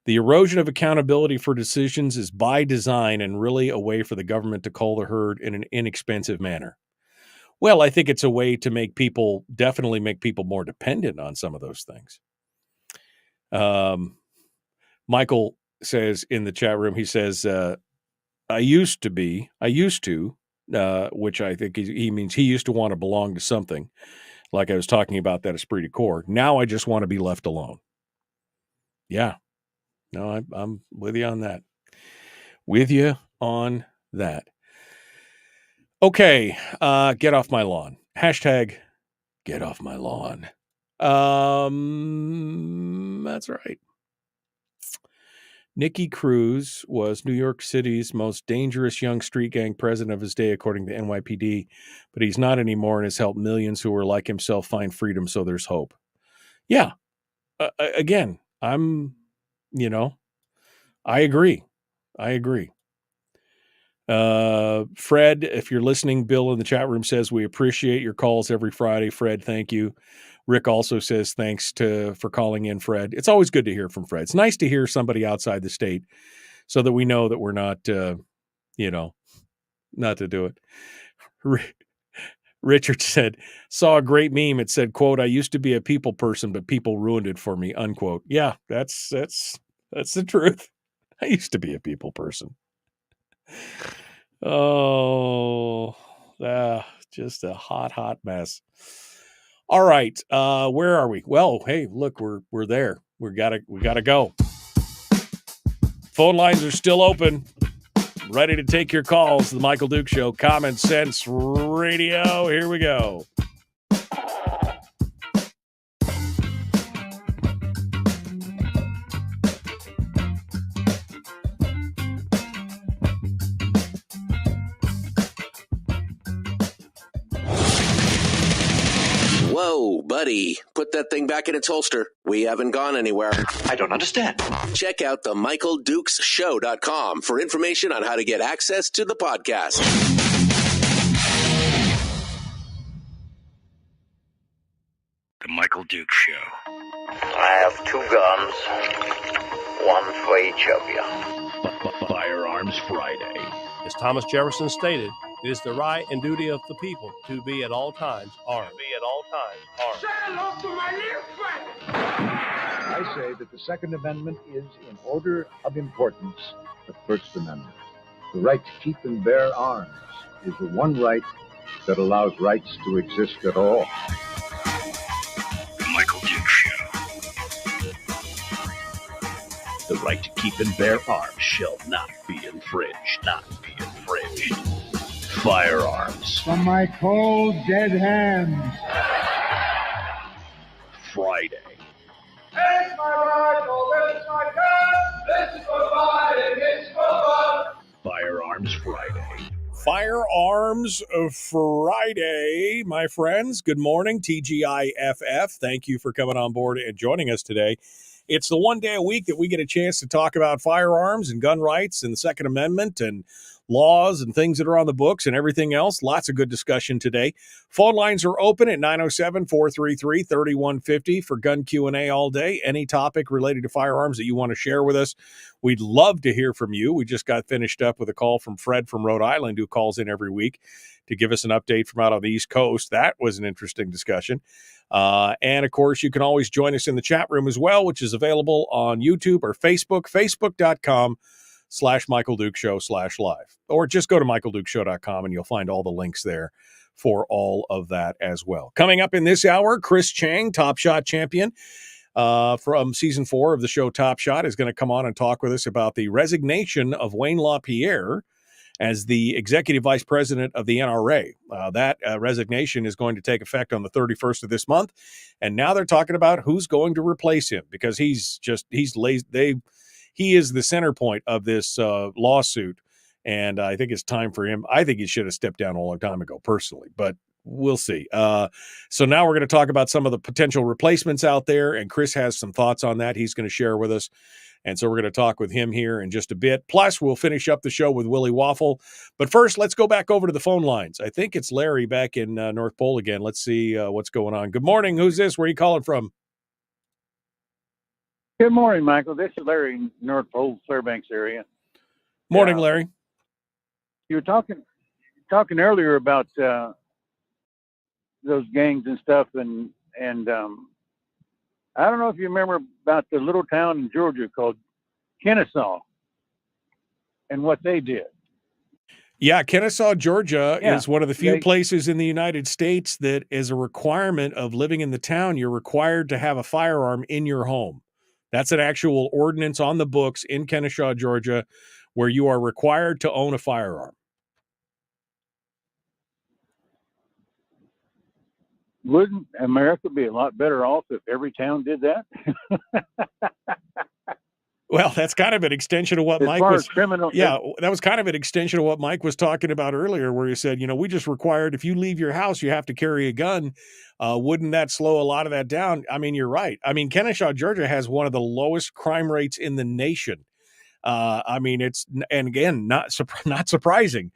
The erosion of accountability for decisions is by design and really a way for the government to cull the herd in an inexpensive manner. Well, I think it's a way to definitely make people more dependent on some of those things. Michael says in the chat room, he says, I used to, which I think he means he used to want to belong to something, like I was talking about that esprit de corps. Now I just want to be left alone. Yeah. No, I'm with you on that. Okay, get off my lawn. Hashtag get off my lawn. That's right. Nicky Cruz was New York City's most dangerous young street gang president of his day, according to NYPD, but he's not anymore and has helped millions who were like himself find freedom, so there's hope. Yeah. Again, I agree. Fred, if you're listening, Bill in the chat room says we appreciate your calls every Friday. Fred, thank you. Rick also says thanks for calling in, Fred. It's always good to hear from Fred. It's nice to hear somebody outside the state so that we know that we're not, not to do it. Richard said, saw a great meme. It said, quote, "I used to be a people person, but people ruined it for me," unquote. Yeah, that's the truth. I used to be a people person. Oh, just a hot mess. All right. Where are we? Well, hey, look, we're there. We gotta go. Phone lines are still open. Ready to take your calls. The Michael Duke Show, Common Sense Radio. Here we go. Whoa, buddy. Put that thing back in its holster. We haven't gone anywhere. I don't understand. Check out the MichaelDukesShow.com for information on how to get access to the podcast. The Michael Duke Show. I have 2 guns, one for each of you. Firearms Friday. As Thomas Jefferson stated, it is the right and duty of the people to be at all times armed. Say hello to my little friend. I say that the Second Amendment is, in order of importance, the First Amendment. The right to keep and bear arms is the one right that allows rights to exist at all. The Michael Duke Show. The right to keep and bear arms shall not be infringed. Firearms. From my cold, dead hands. Friday. It's my rifle, this is my gun, this is for fighting, it's for fun. Firearms Friday. Firearms Friday, my friends. Good morning, TGIFF. Thank you for coming on board and joining us today. It's the one day a week that we get a chance to talk about firearms and gun rights and the Second Amendment and laws and things that are on the books and everything else. Lots of good discussion today. Phone lines are open at 907-433-3150 for gun Q&A all day. Any topic related to firearms that you want to share with us, we'd love to hear from you. We just got finished up with a call from Fred from Rhode Island, who calls in every week to give us an update from out on the East Coast. That was an interesting discussion. And of course, you can always join us in the chat room as well, which is available on YouTube or Facebook, facebook.com/Michael Duke Show/live, or just go to michaeldukeshow.com and you'll find all the links there for all of that as well. Coming up in this hour, Chris Cheng, Top Shot champion from season 4 of the show Top Shot, is going to come on and talk with us about the resignation of Wayne LaPierre as the executive vice president of the NRA. That resignation is going to take effect on the 31st of this month. And now they're talking about who's going to replace him, because he is the center point of this lawsuit. And I think it's time for him. I think he should have stepped down a long time ago, personally, but we'll see. So now we're going to talk about some of the potential replacements out there. And Chris has some thoughts on that he's going to share with us. And so we're going to talk with him here in just a bit. Plus, we'll finish up the show with Willie Waffle. But first, let's go back over to the phone lines. I think it's Larry back in North Pole again. Let's see what's going on. Good morning. Who's this? Where are you calling from? Good morning, Michael. This is Larry in North Pole, Fairbanks area. Morning, Larry. You were talking earlier about those gangs and stuff, and I don't know if you remember about the little town in Georgia called Kennesaw and what they did. Yeah, Kennesaw, Georgia is one of the few places in the United States that, as a requirement of living in the town, you're required to have a firearm in your home. That's an actual ordinance on the books in Kennesaw, Georgia, where you are required to own a firearm. Wouldn't America be a lot better off if every town did that? Well, that's kind of an extension of what Mike was. That was kind of an extension of what Mike was talking about earlier, where he said, we just required, if you leave your house, you have to carry a gun. Wouldn't that slow a lot of that down? I mean, you're right. I mean, Kennesaw, Georgia has one of the lowest crime rates in the nation. I mean, and again, not surprising.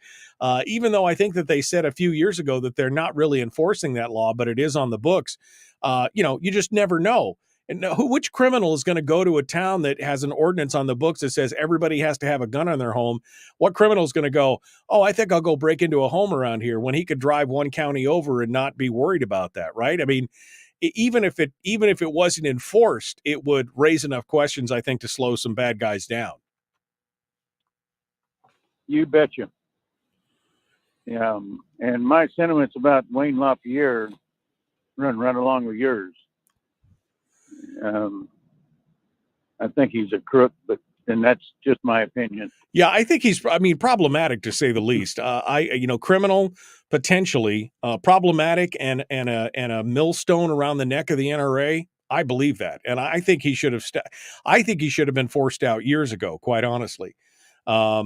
Even though I think that they said a few years ago that they're not really enforcing that law, but it is on the books. You just never know. And which criminal is going to go to a town that has an ordinance on the books that says everybody has to have a gun in their home? What criminal is going to go, oh, I think I'll go break into a home around here, when he could drive one county over and not be worried about that, right? I mean, even if it wasn't enforced, it would raise enough questions, I think, to slow some bad guys down. You betcha. Yeah, and my sentiments about Wayne LaPierre run right along with yours. I think he's a crook, and that's just my opinion. Yeah, I think he's, problematic to say the least. Criminal, potentially, problematic, and a millstone around the neck of the NRA. I believe that, and I think he should have. I think he should have been forced out years ago, quite honestly. I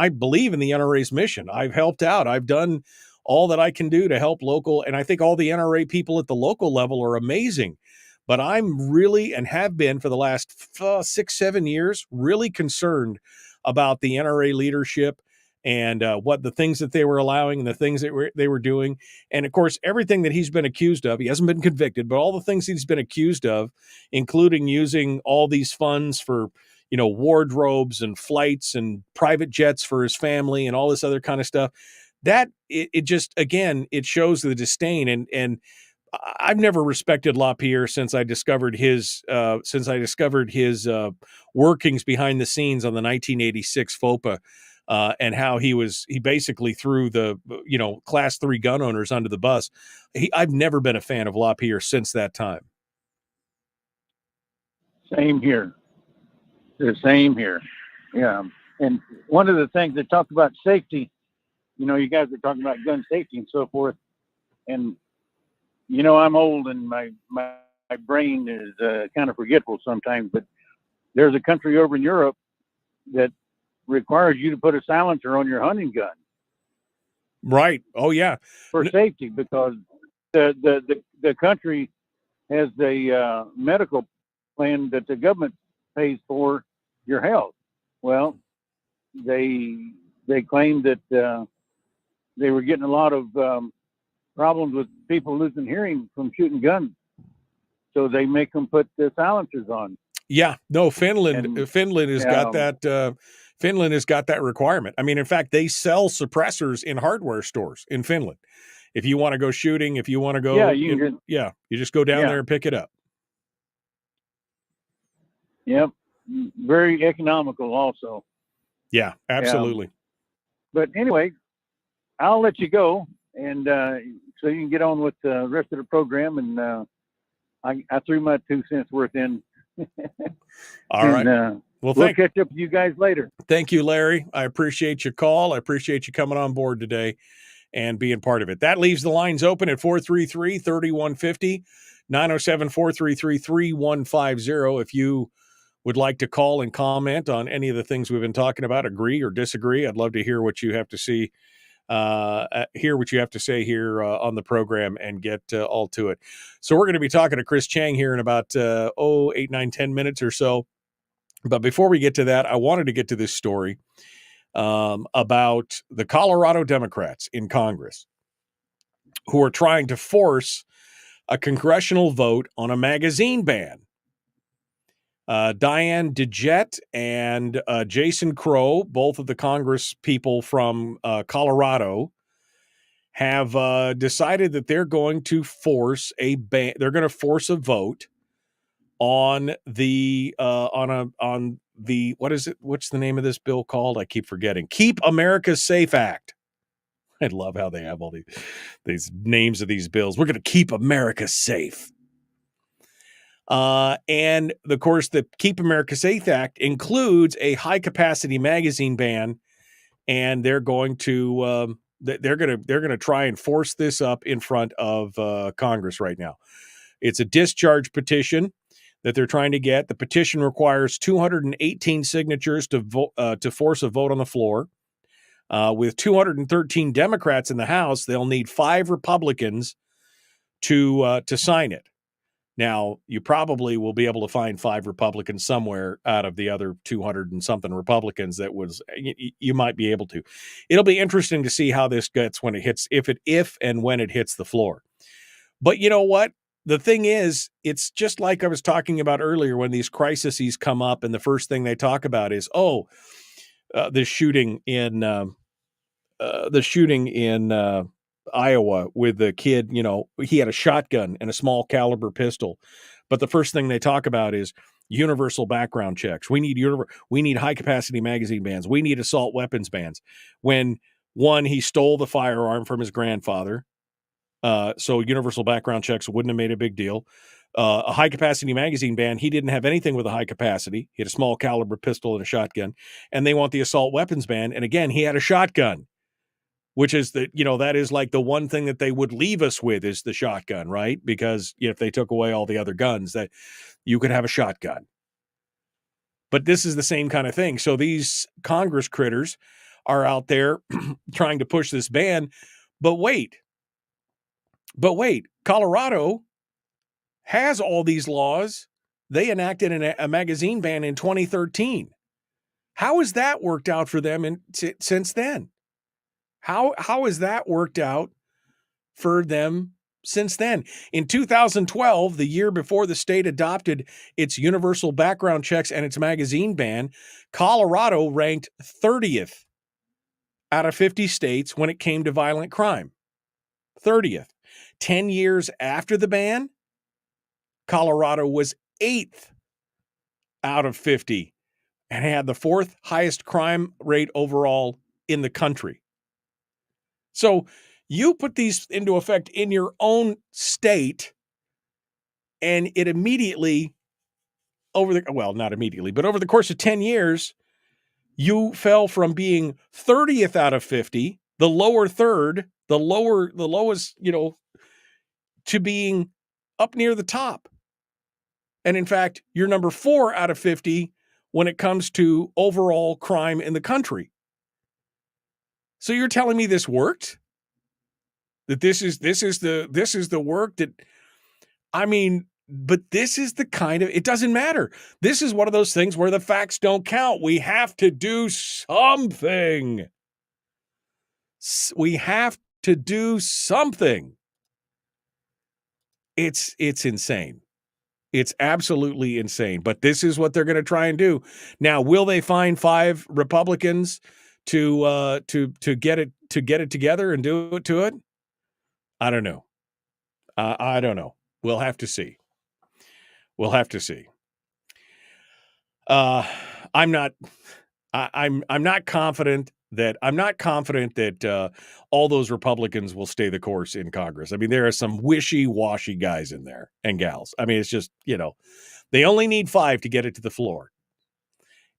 believe in the NRA's mission. I've helped out. I've done all that I can do to help local, and I think all the NRA people at the local level are amazing. But I'm really, and have been for the last 6-7 years, really concerned about the NRA leadership and what the things that they were allowing and the things that they were doing. And of course, everything that he's been accused of, he hasn't been convicted, but all the things he's been accused of, including using all these funds for, wardrobes and flights and private jets for his family and all this other kind of stuff, that it just, again, it shows the disdain. And I've never respected LaPierre since I discovered his workings behind the scenes on the 1986 FOPA, and how he basically threw the Class 3 gun owners under the bus. I've never been a fan of LaPierre since that time. Same here. The same here. Yeah. And one of the things they talk about safety, you guys are talking about gun safety and so forth. And, I'm old and my brain is kind of forgetful sometimes, but there's a country over in Europe that requires you to put a silencer on your hunting gun. Right. Oh, yeah. For safety, because the country has a medical plan that the government pays for your health. Well, they claimed that they were getting a lot of problems with people losing hearing from shooting guns, so they make them put the silencers on. Yeah, no, Finland has got that. Finland has got that requirement. I mean, in fact, they sell suppressors in hardware stores in Finland. If you want to go shooting, if you want to go, you just go down there and pick it up. Yep, very economical, also. Yeah, absolutely. But anyway, I'll let you go, and so you can get on with the rest of the program. And I threw my 2 cents worth in. All right. We'll catch up with you guys later. Thank you, Larry. I appreciate your call. I appreciate you coming on board today and being part of it. That leaves the lines open at 433-3150, 907-433-3150. If you would like to call and comment on any of the things we've been talking about, agree or disagree, I'd love to hear what you have to see. Hear what you have to say here on the program and get all to it. So we're going to be talking to Chris Cheng here in about 8, 9, 10 minutes or so. But before we get to that, I wanted to get to this story about the Colorado Democrats in Congress who are trying to force a congressional vote on a magazine ban. Diane DeJette and Jason Crow, both of the Congress people from Colorado, have decided that they're going to force a ban. They're going to force a vote on the what is it? What's the name of this bill called? I keep forgetting. Keep America Safe Act. I love how they have all these names of these bills. We're going to keep America safe. And of course, the Keep America Safe Act includes a high capacity magazine ban, and they're going to try and force this up in front of Congress right now. It's a discharge petition that they're trying to get. The petition requires 218 signatures to vote to force a vote on the floor. With 213 Democrats in the House, they'll need 5 Republicans to sign it. Now, you probably will be able to find 5 Republicans somewhere out of the other 200 and something Republicans that was you might be able to. It'll be interesting to see how this gets when it hits, if and when it hits the floor. But you know what? The thing is, it's just like I was talking about earlier when these crises come up, and the first thing they talk about is, the shooting in Iowa with the kid. You know, he had a shotgun and a small caliber pistol, but the first thing they talk about is universal background checks. We need high capacity magazine bans. We need assault weapons bans. When one, he stole the firearm from his grandfather. So universal background checks wouldn't have made a big deal. A high capacity magazine ban, he didn't have anything with a high capacity. He had a small caliber pistol and a shotgun. And they want the assault weapons ban. And again, he had a shotgun, which is that is like the one thing that they would leave us with is the shotgun, right? Because if they took away all the other guns, that you could have a shotgun. But this is the same kind of thing. So these Congress critters are out there trying to push this ban. But wait, Colorado has all these laws. They enacted a magazine ban in 2013. How has that worked out for them since then? How has that worked out for them since then? In 2012, the year before the state adopted its universal background checks and its magazine ban, Colorado ranked 30th out of 50 states when it came to violent crime. 30th. 10 years after the ban, Colorado was 8th out of 50 and had the 4th highest crime rate overall in the country. So you put these into effect in your own state, and it immediately, over the course of 10 years, you fell from being 30th out of 50, the lower third, the lowest, to being up near the top. And in fact, you're number 4 out of 50 when it comes to overall crime in the country. So you're telling me this worked? That this is the work that, but this is the kind of, it doesn't matter. This is one of those things where the facts don't count. We have to do something. We have to do something. It's insane. It's absolutely insane. But this is what they're going to try and do. Now, will they find 5 Republicans to get it together and do it to it? I don't know. I don't know. We'll have to see. I'm not confident that all those Republicans will stay the course in Congress. I mean, there are some wishy-washy guys in there and gals. I mean, it's just, they only need 5 to get it to the floor.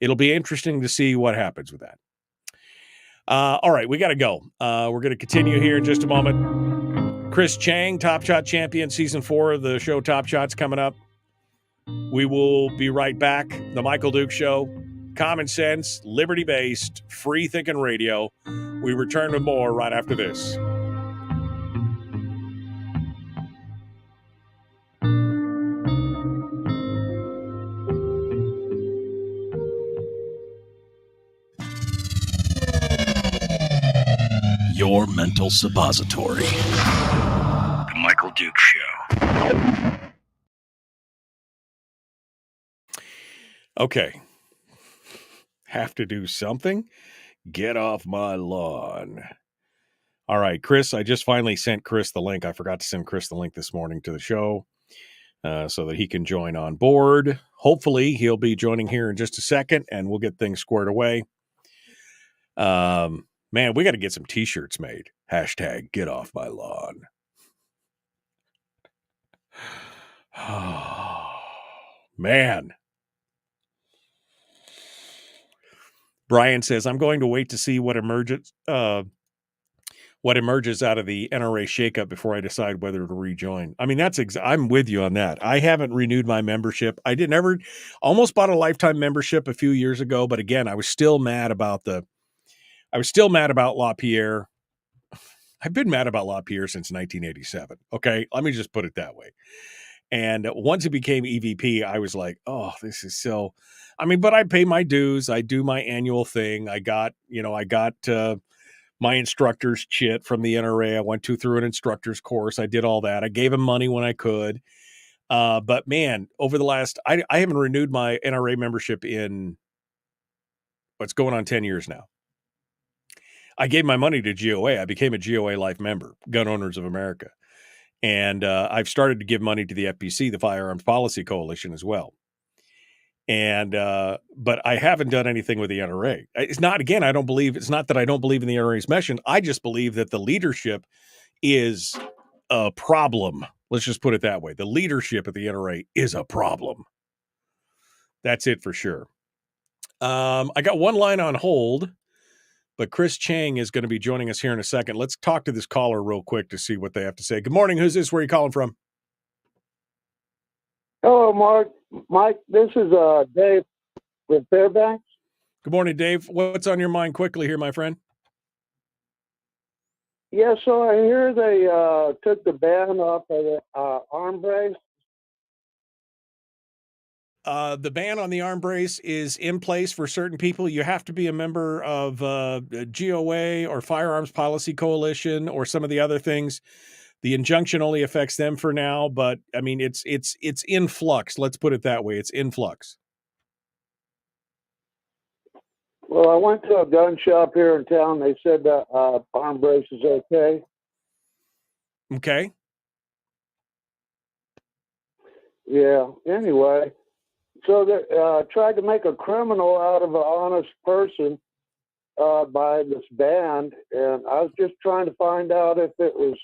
It'll be interesting to see what happens with that. All right, we got to go. We're going to continue here in just a moment. Chris Cheng, Top Shot champion, season 4 of the show Top Shot's coming up. We will be right back. The Michael Duke Show. Common sense, liberty-based, free-thinking radio. We return with more right after this. Your mental suppository. The Michael Duke Show. Okay. Have to do something? Get off my lawn. All right, Chris, I just finally sent Chris the link. I forgot to send Chris the link this morning to the show so that he can join on board. Hopefully, he'll be joining here in just a second, and we'll get things squared away. Man, we got to get some T-shirts made. Hashtag get off my lawn. Oh, man. Brian says, I'm going to wait to see what emerges out of the NRA shakeup before I decide whether to rejoin. I mean, I'm with you on that. I haven't renewed my membership. I almost bought a lifetime membership a few years ago, but again, I was still mad about LaPierre. I've been mad about LaPierre since 1987. Okay, let me just put it that way. And once it became EVP, I was like, oh, this is so. I mean, but I pay my dues. I do my annual thing. I got my instructor's chit from the NRA. I went through an instructor's course. I did all that. I gave him money when I could. But man, over the last, I haven't renewed my NRA membership in what's going on 10 years now. I gave my money to GOA. I became a GOA Life member, Gun Owners of America. And I've started to give money to the FPC, the Firearms Policy Coalition, as well. And but I haven't done anything with the NRA. It's not, again, it's not that I don't believe in the NRA's mission. I just believe that the leadership is a problem. Let's just put it that way. The leadership at the NRA is a problem. That's it for sure. I got one line on hold, but Chris Cheng is going to be joining us here in a second. Let's talk to this caller real quick to see what they have to say. Good morning. Who's this? Where are you calling from? Hello, Mike. This is Dave with Fairbanks. Good morning, Dave. What's on your mind quickly here, my friend? Yeah, so I hear they took the ban off of the arm brace. The ban on the arm brace is in place for certain people. You have to be a member of GOA or Firearms Policy Coalition or some of the other things. The injunction only affects them for now, but I mean, it's in flux. Let's put it that way. It's in flux. Well, I went to a gun shop here in town. They said that arm brace is okay. Okay. Yeah. Anyway, so they tried to make a criminal out of an honest person by this ban, and I was just trying to find out if it was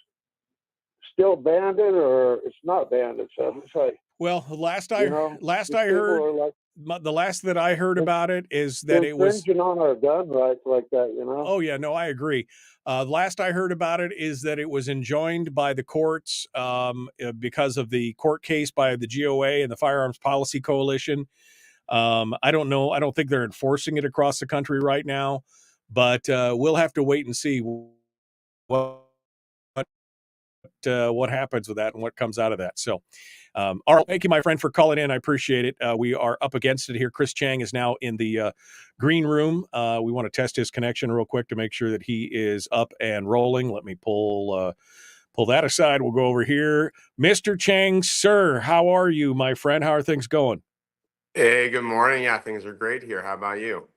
still banded or it's not banded. So it's like, well, the last I heard, the last that I heard about it is that it was infringing on our gun rights like that, you know? Oh yeah, no, I agree. Last I heard about it is that it was enjoined by the courts because of the court case by the GOA and the Firearms Policy Coalition. I don't know. I don't think they're enforcing it across the country right now, but we'll have to wait and see what happens with that and what comes out of that. So, all right. Thank you, my friend, for calling in. I appreciate it. We are up against it here. Chris Cheng is now in the green room. We want to test his connection real quick to make sure that he is up and rolling. Let me pull that aside. We'll go over here. Mr. Cheng, sir, how are you, my friend? How are things going? Hey, good morning. Yeah, things are great here. How about you?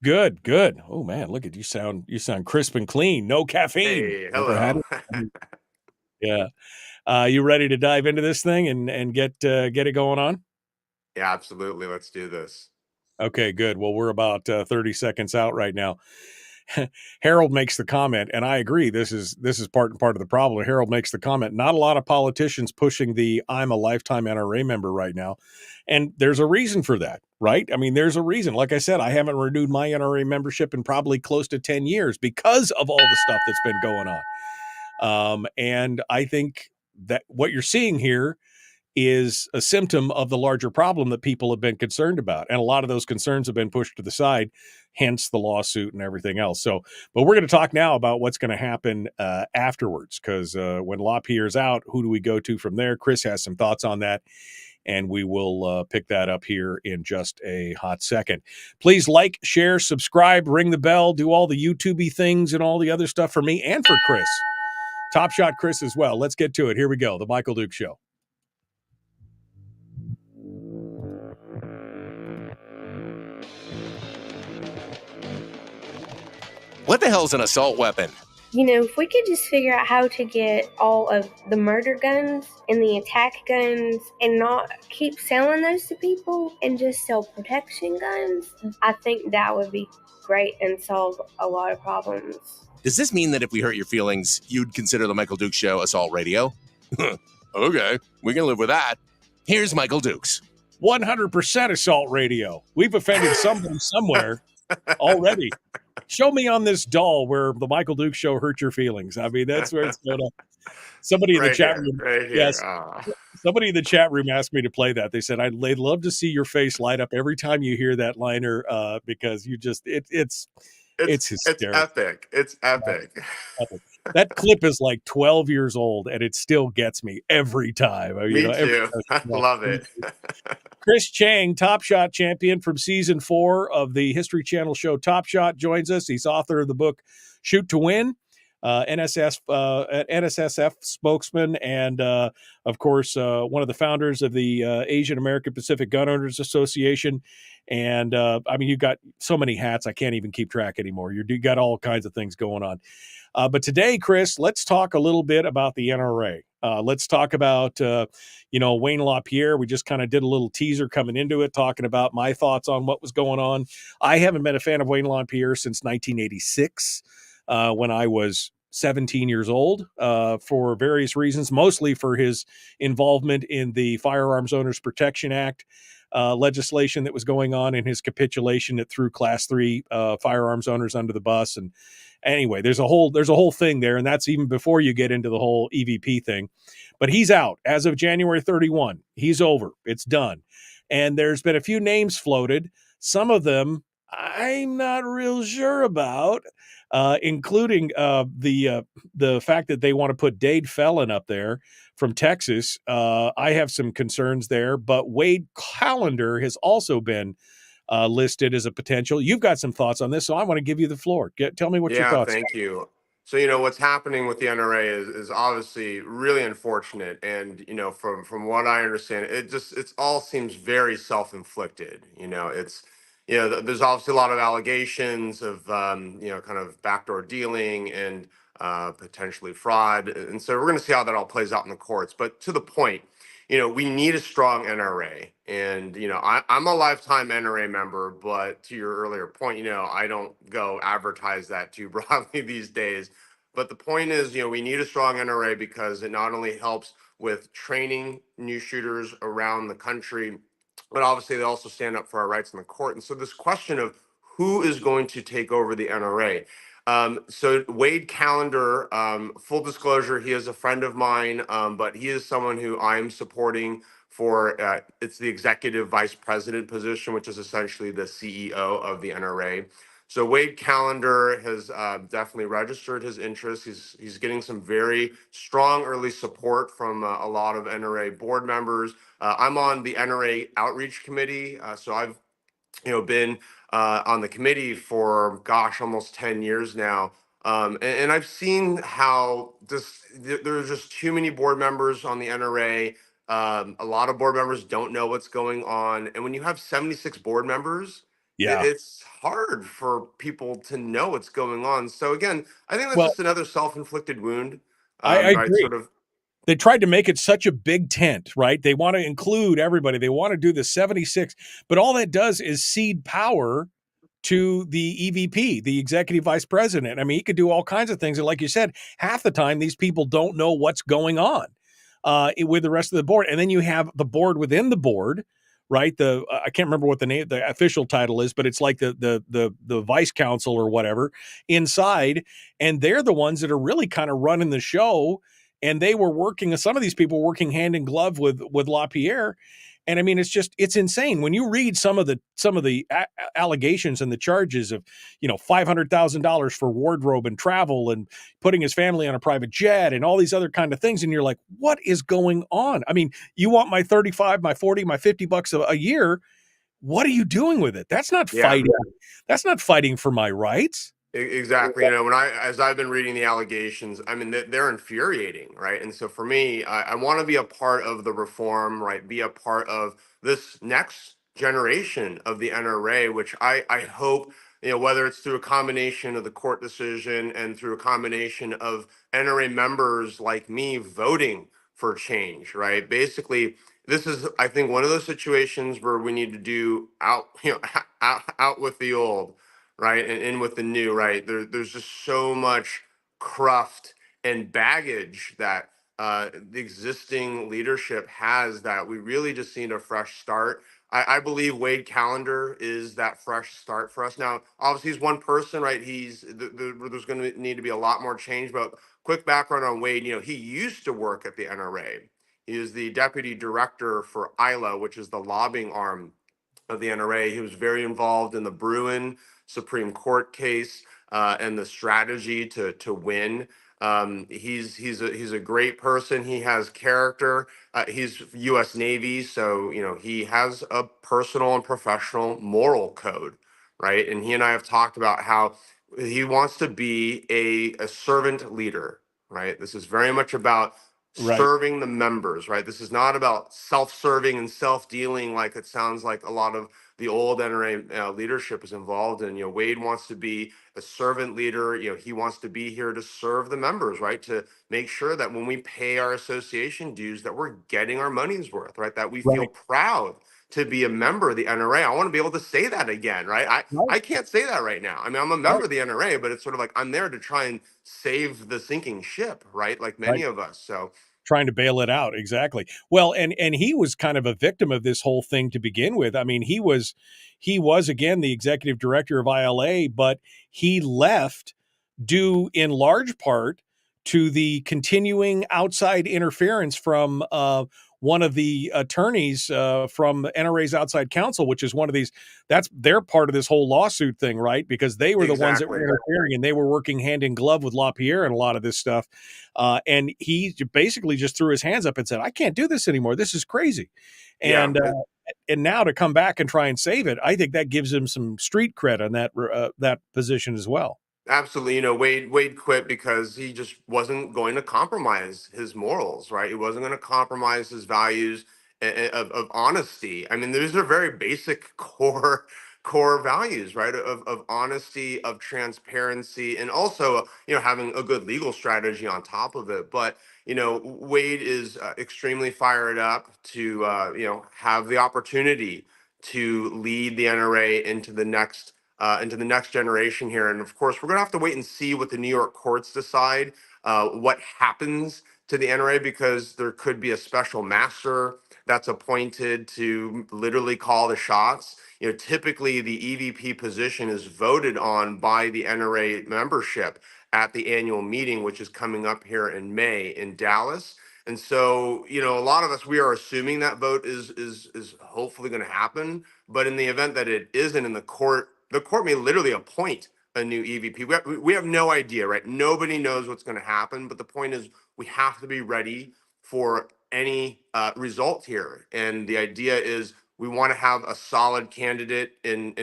Good, good. Oh man, look at you! Sound crisp and clean. No caffeine. Hey, hello. Yeah. You ready to dive into this thing and get it going on? Yeah, absolutely. Let's do this. Okay, good. Well, we're about 30 seconds out right now. Harold makes the comment, and I agree. This is part of the problem. Harold makes the comment. Not a lot of politicians pushing the "I'm a lifetime NRA member" right now, and there's a reason for that, right? I mean, there's a reason. Like I said, I haven't renewed my NRA membership in probably close to 10 years because of all the stuff that's been going on. And I think that what you're seeing here is a symptom of the larger problem that people have been concerned about. And a lot of those concerns have been pushed to the side, hence the lawsuit and everything else. So, but we're going to talk now about what's going to happen afterwards, because when LaPierre's out, who do we go to from there? Chris has some thoughts on that, and we will pick that up here in just a hot second. Please like, share, subscribe, ring the bell, do all the YouTube-y things and all the other stuff for me and for Chris. Top Shot Chris as well. Let's get to it. Here we go. The Michael Duke Show. What the hell's an assault weapon? You know, if we could just figure out how to get all of the murder guns and the attack guns and not keep selling those to people and just sell protection guns, I think that would be great and solve a lot of problems. Does this mean that if we hurt your feelings, you'd consider the Michael Dukes Show assault radio? Okay, we can live with that. Here's Michael Dukes. 100% assault radio. We've offended somebody somewhere already. Show me on this doll where the Michael Dukes Show hurt your feelings. I mean, that's where it's going to. Somebody in the chat room. Right here. Yes. Somebody in the chat room asked me to play that. They said, they'd love to see your face light up every time you hear that liner because you just, it's hysterical. It's epic. It's epic. That clip is like 12 years old, and it still gets me every time. Me Every too. time I love it. Chris Cheng, Top Shot champion from season 4 of the History Channel show Top Shot, joins us. He's author of the book Shoot to Win, NSSF spokesman, and of course, one of the founders of the Asian American Pacific Gun Owners Association. And I mean, you've got so many hats, I can't even keep track anymore. You got all kinds of things going on. But today, Chris, let's talk a little bit about the NRA. Let's talk about, Wayne LaPierre. We just kind of did a little teaser coming into it, talking about my thoughts on what was going on. I haven't been a fan of Wayne LaPierre since 1986, when I was 17 years old, for various reasons, mostly for his involvement in the Firearms Owners Protection Act legislation that was going on, in his capitulation that threw Class 3 firearms owners under the bus. And anyway, there's a whole thing there, and that's even before you get into the whole EVP thing. But he's out as of January 31. He's over. It's done. And there's been a few names floated. Some of them I'm not real sure about, including the fact that they want to put Dade Felon up there from Texas. I have some concerns there, but Wade Callender has also been listed as a potential. You've got some thoughts on this, so I want to give you the floor. Tell me what your thoughts are. Thank you. So, what's happening with the NRA is obviously really unfortunate. And, from what I understand, it all seems very self-inflicted. There's obviously a lot of allegations of, kind of backdoor dealing and potentially fraud. And so we're going to see how that all plays out in the courts. But to the point, we need a strong NRA. And, I'm a lifetime NRA member, but to your earlier point, I don't go advertise that too broadly these days. But the point is, we need a strong NRA because it not only helps with training new shooters around the country, but obviously they also stand up for our rights in the court. And so this question of who is going to take over the NRA. So Wade Callender, full disclosure, he is a friend of mine, but he is someone who I'm supporting for, it's the executive vice president position, which is essentially the CEO of the NRA. So Wade Callender has definitely registered his interest. He's getting some very strong early support from a lot of NRA board members. I'm on the NRA outreach committee, so I've been on the committee for almost 10 years now. And I've seen how there's just too many board members on the NRA. A lot of board members don't know what's going on. And when you have 76 board members, it's hard for people to know what's going on. So again, I think that's just another self-inflicted wound. I agree. Right, sort of. They tried to make it such a big tent, right? They want to include everybody. They want to do the 76, but all that does is cede power to the EVP, the executive vice president. I mean, he could do all kinds of things. And like you said, half the time, these people don't know what's going on with the rest of the board. And then you have the board within the board, right? I can't remember what the official title is, but it's like the vice council or whatever inside. And they're the ones that are really kind of running the show. And they were working, some of these people working hand in glove with LaPierre. And I mean, it's insane when you read some of the allegations and the charges of, $500,000 for wardrobe and travel and putting his family on a private jet and all these other kind of things. And you're like, what is going on? I mean, you want my 35, my 40, my $50 a year. What are you doing with it? That's not fighting. That's not fighting for my rights. Exactly. As I've been reading the allegations, I mean, they're infuriating, right? And so for me, I want to be a part of the reform, right? Be a part of this next generation of the NRA, which I hope, whether it's through a combination of the court decision and through a combination of NRA members like me voting for change, right? Basically, this is, I think, one of those situations where we need to do out with the old, right, and in with the new, right? There's just so much cruft and baggage that the existing leadership has that we really just need a fresh start. I believe Wade Callender is that fresh start for us. Now, obviously, he's one person, right? There's going to need to be a lot more change. But quick background on Wade, he used to work at the NRA. He is the deputy director for ILA, which is the lobbying arm of the NRA. He was very involved in the Bruin Supreme Court case and the strategy to win. He's a great person. He has character. He's U.S. Navy, so he has a personal and professional moral code, right? And he and I have talked about how he wants to be a servant leader, right? This is very much about Right. serving the members, right? This is not about self-serving and self-dealing like it sounds like a lot of the old NRA leadership is involved in. Wade wants to be a servant leader. He wants to be here to serve the members, right? To make sure that when we pay our association dues, that we're getting our money's worth, right? That we feel Right. proud to be a member of the NRA. I want to be able to say that again, right? Right. I can't say that right now. I mean, I'm a Right. member of the NRA, but it's sort of like I'm there to try and save the sinking ship, right? Like many Right. of us. So Trying to bail it out. Exactly. Well, and he was kind of a victim of this whole thing to begin with. I mean, he was again the executive director of ILA, but he left due in large part to the continuing outside interference from one of the attorneys from NRA's outside counsel, which is one of these. That's their part of this whole lawsuit thing, right? Because they were the ones that were exactly. interfering, and they were working hand in glove with LaPierre and a lot of this stuff. And he basically just threw his hands up and said, "I can't do this anymore. This is crazy." Yeah. And now to come back and try and save it, I think that gives him some street cred on that position as well. Absolutely. Wade quit because he just wasn't going to compromise his morals, right? He wasn't going to compromise his values of honesty. I mean, those are very basic core values, right? Of honesty, of transparency, and also, having a good legal strategy on top of it. But, Wade is extremely fired up to, have the opportunity to lead the NRA into the next generation here. And of course, we're going to have to wait and see what the New York courts decide, what happens to the NRA, because there could be a special master that's appointed to literally call the shots. Typically the EVP position is voted on by the NRA membership at the annual meeting, which is coming up here in May in Dallas. And so, a lot of us, we are assuming that vote is hopefully going to happen. But in the event that it isn't, in the court may literally appoint a new EVP. We have no idea, right? Nobody knows what's going to happen. But the point is, we have to be ready for any result here. And the idea is we want to have a solid candidate in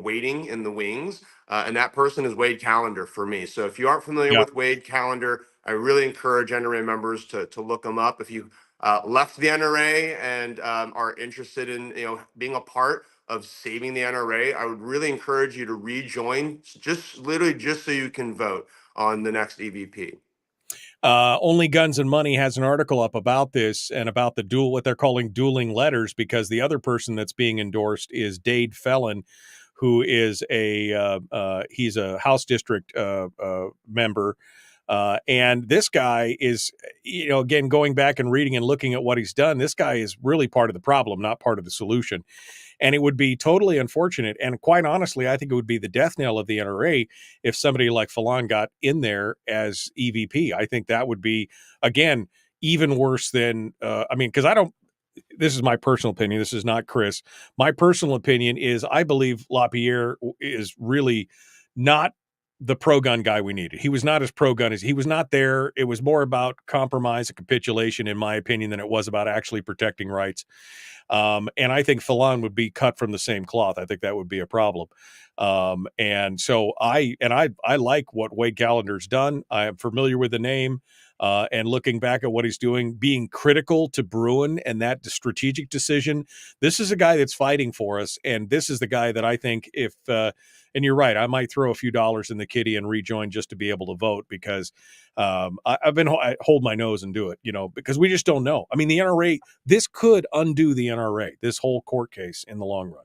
waiting in the wings. And that person is Wade Callender for me. So if you aren't familiar Yeah. with Wade Callender, I really encourage NRA members to look him up. If you left the NRA and are interested in being a part of saving the NRA, I would really encourage you to rejoin, just so you can vote on the next EVP. Only Guns and Money has an article up about this and about the what they're calling dueling letters, because the other person that's being endorsed is Dade Felon, who is he's a House District member. And this guy is, again, going back and reading and looking at what he's done, this guy is really part of the problem, not part of the solution. And it would be totally unfortunate. And quite honestly, I think it would be the death knell of the NRA if somebody like Fallon got in there as EVP. I think that would be, again, even worse than, because this is my personal opinion. This is not Chris. My personal opinion is I believe LaPierre is really not the pro-gun guy we needed. He was not as pro-gun as he was not there. It was more about compromise and capitulation, in my opinion, than it was about actually protecting rights. And I think Fallon would be cut from the same cloth. I think that would be a problem. And so I like what Wade Callender's done. I am familiar with the name. And looking back at what he's doing, being critical to Bruin and that strategic decision, this is a guy that's fighting for us. And this is the guy that I think and you're right, I might throw a few dollars in the kitty and rejoin just to be able to vote, because I hold my nose and do it, because we just don't know. I mean, the NRA, this could undo the NRA, this whole court case in the long run.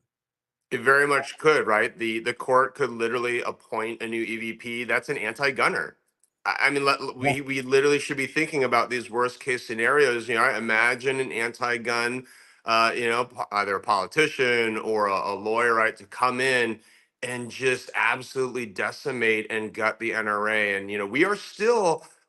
It very much could, right? The court could literally appoint a new EVP that's an anti-gunner. I mean, we literally should be thinking about these worst case scenarios. Imagine an anti-gun, either a politician or a lawyer, right, to come in and just absolutely decimate and gut the NRA. And we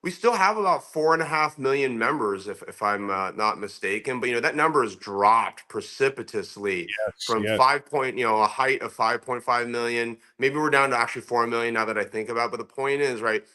still have about 4.5 million members, if I'm not mistaken. But that number has dropped precipitously from Yes. a height of 5.5 million. Maybe we're down to actually 4 million now that I think about it. But the point is, right,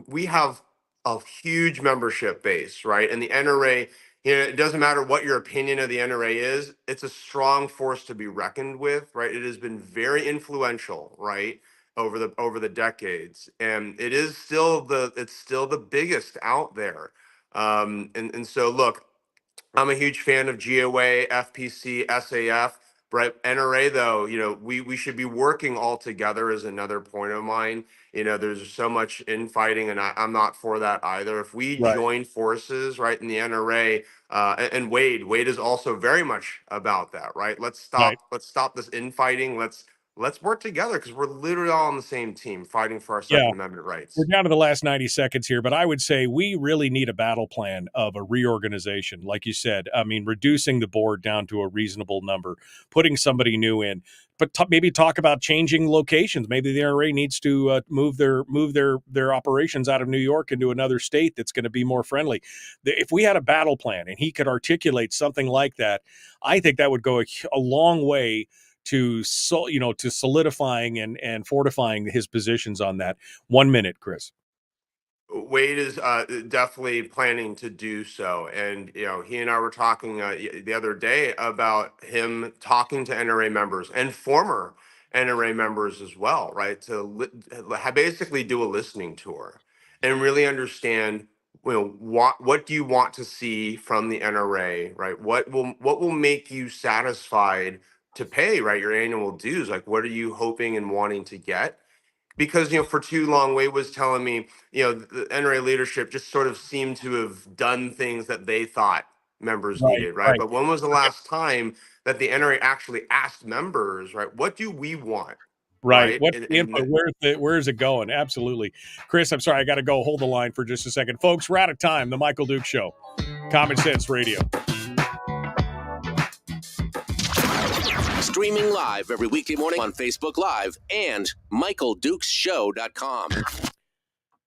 we have a huge membership base, right? And the NRA, it doesn't matter what your opinion of the NRA is, it's a strong force to be reckoned with, right? It has been very influential, right, over the decades, and it's still the biggest out there. And so look, I'm a huge fan of GOA, FPC, SAF. Right, NRA though, we should be working all together is another point of mine. There's so much infighting, and I'm not for that either. If we Right. join forces, right, in the NRA, and Wade is also very much about that, right? Right. Let's stop this infighting. Let's work together because we're literally all on the same team fighting for our Yeah. Second Amendment rights. We're down to the last 90 seconds here, but I would say we really need a battle plan of a reorganization. Like you said, I mean, reducing the board down to a reasonable number, putting somebody new in, but maybe talk about changing locations. Maybe the NRA needs to move their operations out of New York into another state that's going to be more friendly. If we had a battle plan and he could articulate something like that, I think that would go a long way to solidifying and fortifying his positions on that. 1 minute, Chris. Wade is definitely planning to do so, and he and I were talking the other day about him talking to NRA members and former NRA members as well, right? To basically do a listening tour and really understand, what do you want to see from the NRA, right? What will make you satisfied to pay, right, your annual dues? Like, what are you hoping and wanting to get? Because for too long, Wade was telling me, the NRA leadership just sort of seemed to have done things that they thought members Right, needed, right? right. But when was the last time that the NRA actually asked members, right, what do we want, Right. right? What's the input? Where's it going? Absolutely. Chris, I'm sorry. I got to go. Hold the line for just a second. Folks, we're out of time. The Michael Duke Show. Common Sense Radio. Streaming live every weekday morning on Facebook Live and MichaelDukesShow.com.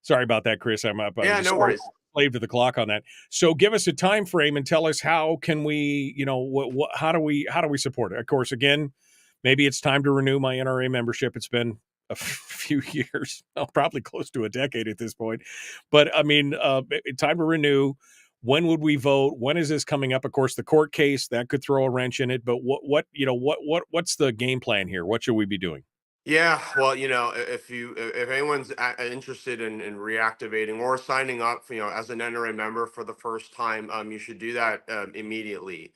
Sorry about that, Chris. I'm up. Yeah, no worries. Slave to the clock on that. So give us a time frame and tell us how can we, how do we support it? Of course, again, maybe it's time to renew my NRA membership. It's been a few years, probably close to a decade at this point. But I mean, time to renew. When would we vote? When is this coming up? Of course, the court case that could throw a wrench in it. But what's the game plan here? What should we be doing? Yeah, well, if anyone's interested in reactivating or signing up, as an NRA member for the first time, you should do that immediately.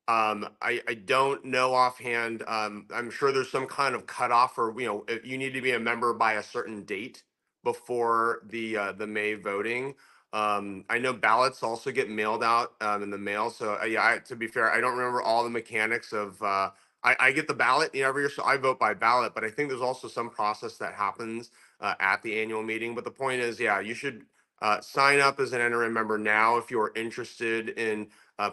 I don't know offhand. I'm sure there's some kind of cutoff, or if you need to be a member by a certain date before the May voting. I know ballots also get mailed out in the mail. So to be fair, I don't remember all the mechanics of. I get the ballot every year, so I vote by ballot. But I think there's also some process that happens at the annual meeting. But the point is, you should sign up as an NRA member now if you're interested in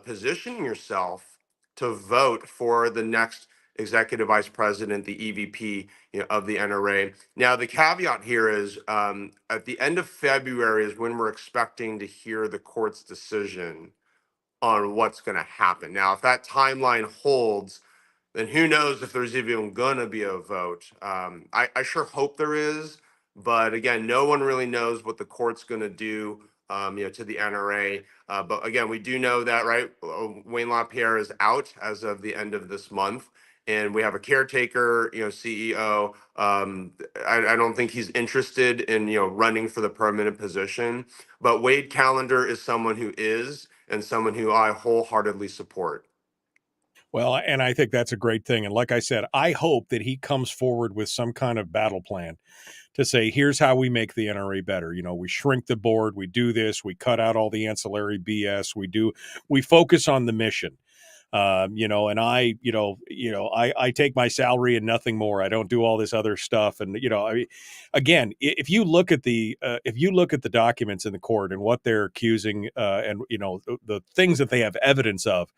positioning yourself to vote for the next executive vice president, the EVP of the NRA. Now, the caveat here is at the end of February is when we're expecting to hear the court's decision on what's going to happen. Now, if that timeline holds, then who knows if there's even going to be a vote. I sure hope there is, but again, no one really knows what the court's going to do to the NRA. But again, we do know that, right, Wayne LaPierre is out as of the end of this month. And we have a caretaker, CEO. I don't think he's interested in, running for the permanent position. But Wade Callender is someone who is, and someone who I wholeheartedly support. Well, and I think that's a great thing. And like I said, I hope that he comes forward with some kind of battle plan to say, here's how we make the NRA better. We shrink the board, we do this, we cut out all the ancillary BS, we focus on the mission. And I take my salary and nothing more. I don't do all this other stuff. And, again, if you look at the documents in the court and what they're accusing and, the things that they have evidence of,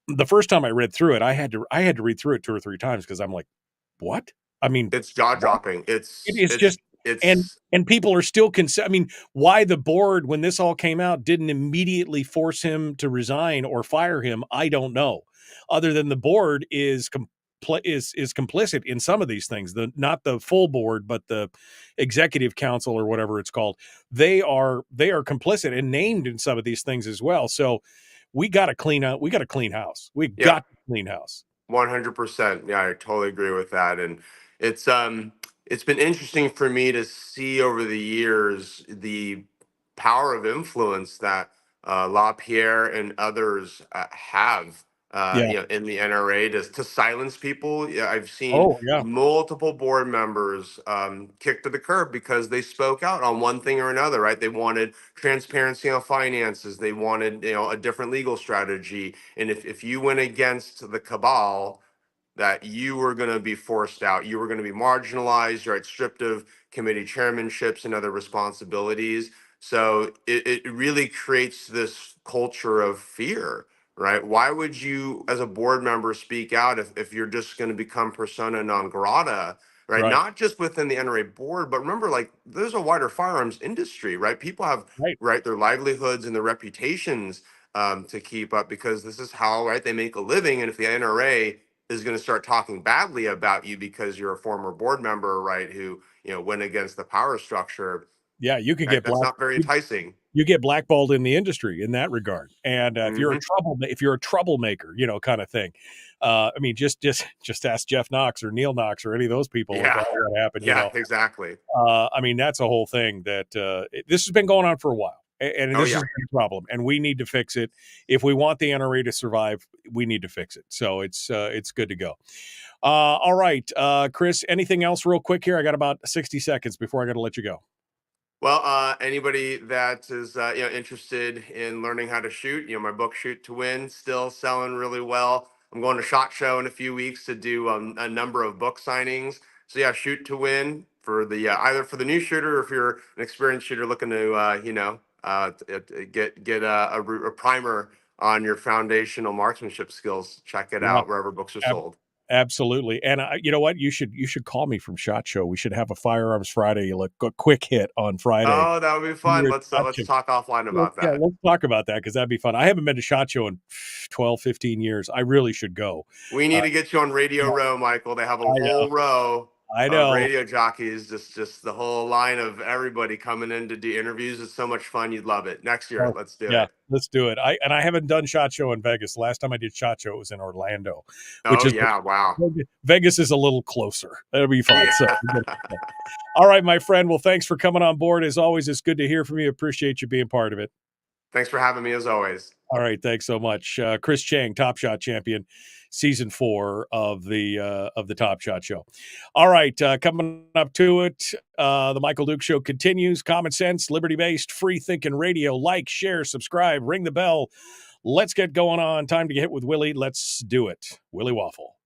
the first time I read through it, I had to read through it 2 or 3 times because I'm like, what? I mean, it's jaw dropping. It's and people are still why the board, when this all came out, didn't immediately force him to resign or fire him, I don't know. Other than the board is is complicit in some of these things. Not the full board, but the executive council or whatever it's called. They are complicit and named in some of these things as well. So we got to clean up. We got to clean house. We got to clean house. 100%. Yeah, I totally agree with that. And it's been interesting for me to see over the years the power of influence that LaPierre and others have in the NRA to silence people. Yeah, I've seen multiple board members kicked to the curb because they spoke out on one thing or another, right? They wanted transparency on finances. They wanted, a different legal strategy. And if you went against the cabal, that you were going to be forced out, you were going to be marginalized, right? Stripped of committee chairmanships and other responsibilities. So it really creates this culture of fear, right? Why would you, as a board member, speak out if you're just going to become persona non grata, right? Not just within the NRA board, but remember, like, there's a wider firearms industry, right? People have, their livelihoods and their reputations to keep up, because this is how, they make a living. And if the NRA is going to start talking badly about you because you're a former board member, right, who, went against the power structure. Yeah, you could get that's not very enticing. You get blackballed in the industry in that regard. And if you're a troublemaker, kind of thing. I mean, just ask Jeff Knox or Neil Knox or any of those people about what happened. Exactly. I mean, that's a whole thing that this has been going on for a while. And this is a big problem, and we need to fix it. If we want the NRA to survive, we need to fix it. So it's good to go. All right, Chris, anything else real quick here? I got about 60 seconds before I got to let you go. Well, anybody that is interested in learning how to shoot, my book Shoot to Win, still selling really well. I'm going to SHOT Show in a few weeks to do a number of book signings. So yeah, Shoot to Win for the either for the new shooter, or if you're an experienced shooter looking to get a primer on your foundational marksmanship skills. Check it out wherever books are sold. Absolutely. And you know what? You should call me from SHOT Show. We should have a Firearms Friday, a quick hit on Friday. Oh, that would be fun. Let's talk offline about that. Yeah, let's talk about that, because that'd be fun. I haven't been to SHOT Show in 12, 15 years. I really should go. We need to get you on Radio Row, Michael. They have a whole row of radio jockeys, just the whole line of everybody coming in to do interviews. It's so much fun. You'd love it. Next year, let's do it. Yeah, let's do it. I haven't done SHOT Show in Vegas. Last time I did SHOT Show, it was in Orlando. Wow. Vegas is a little closer. That'll be fun. So, all right, my friend. Well, thanks for coming on board. As always, it's good to hear from you. Appreciate you being part of it. Thanks for having me, as always. All right, thanks so much. Chris Cheng, Top Shot champion, season 4 of the Top Shot Show. All right, coming up to it, the Michael Duke Show continues. Common sense, liberty-based, free-thinking radio. Like, share, subscribe, ring the bell. Let's get going on. Time to get hit with Willie. Let's do it. Willie Waffle.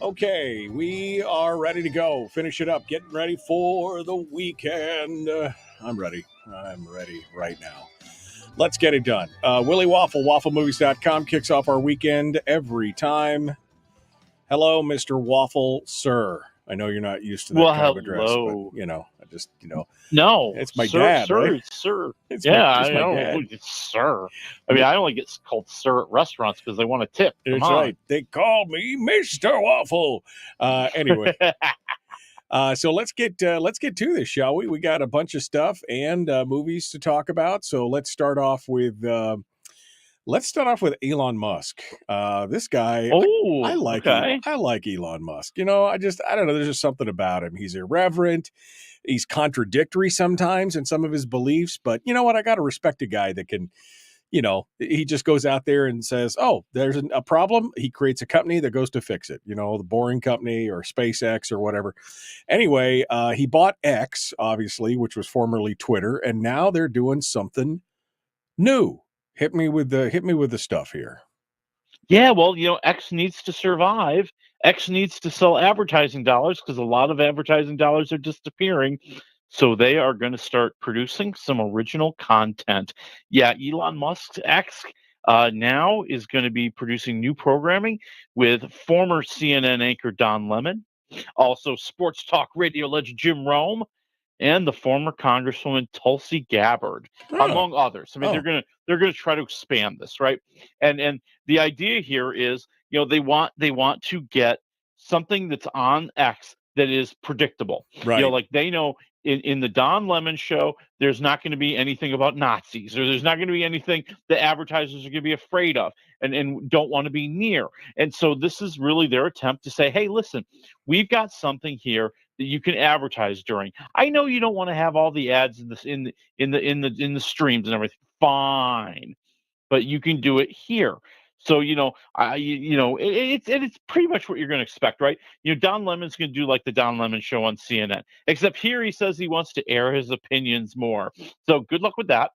Okay, we are ready to go. Finish it up. Getting ready for the weekend. I'm ready. I'm ready right now. Let's get it done. Willie Waffle, wafflemovies.com, kicks off our weekend every time. Hello, Mr. Waffle, sir. I know you're not used to that kind of address, but, I just, No. It's my sir, dad, sir, right? Sir. It's I my know. dad. It's sir. I mean, I only get called sir at restaurants because they want a tip. Come That's on. right. They call me Mr. Waffle. Anyway. So let's get to this, shall we? We got a bunch of stuff and movies to talk about. So let's start off with Elon Musk. This guy, I like him. I like Elon Musk. I don't know. There's just something about him. He's irreverent. He's contradictory sometimes in some of his beliefs, but you know what? I got to respect a guy that can, he just goes out there and says, oh, there's a problem. He creates a company that goes to fix it, the Boring Company or SpaceX or whatever. Anyway, he bought X, obviously, which was formerly Twitter, and now they're doing something new. Hit me with the stuff here. Yeah, well, X needs to survive. X needs to sell advertising dollars because a lot of advertising dollars are disappearing. So they are going to start producing some original content. Yeah, Elon Musk's X now is going to be producing new programming with former CNN anchor Don Lemon, also sports talk radio legend Jim Rome, and the former Congresswoman Tulsi Gabbard, among others. I mean, they're gonna try to expand this, right? And the idea here is, they want to get something that's on X that is predictable. Right. Like they know in the Don Lemon show, there's not going to be anything about Nazis, or there's not going to be anything that advertisers are going to be afraid of and don't want to be near. And so this is really their attempt to say, hey, listen, we've got something here that you can advertise during. I know you don't want to have all the ads in the streams and everything. Fine, but you can do it here. So it's pretty much what you're going to expect, right? Don Lemon's going to do like the Don Lemon show on CNN, except here he says he wants to air his opinions more. So good luck with that.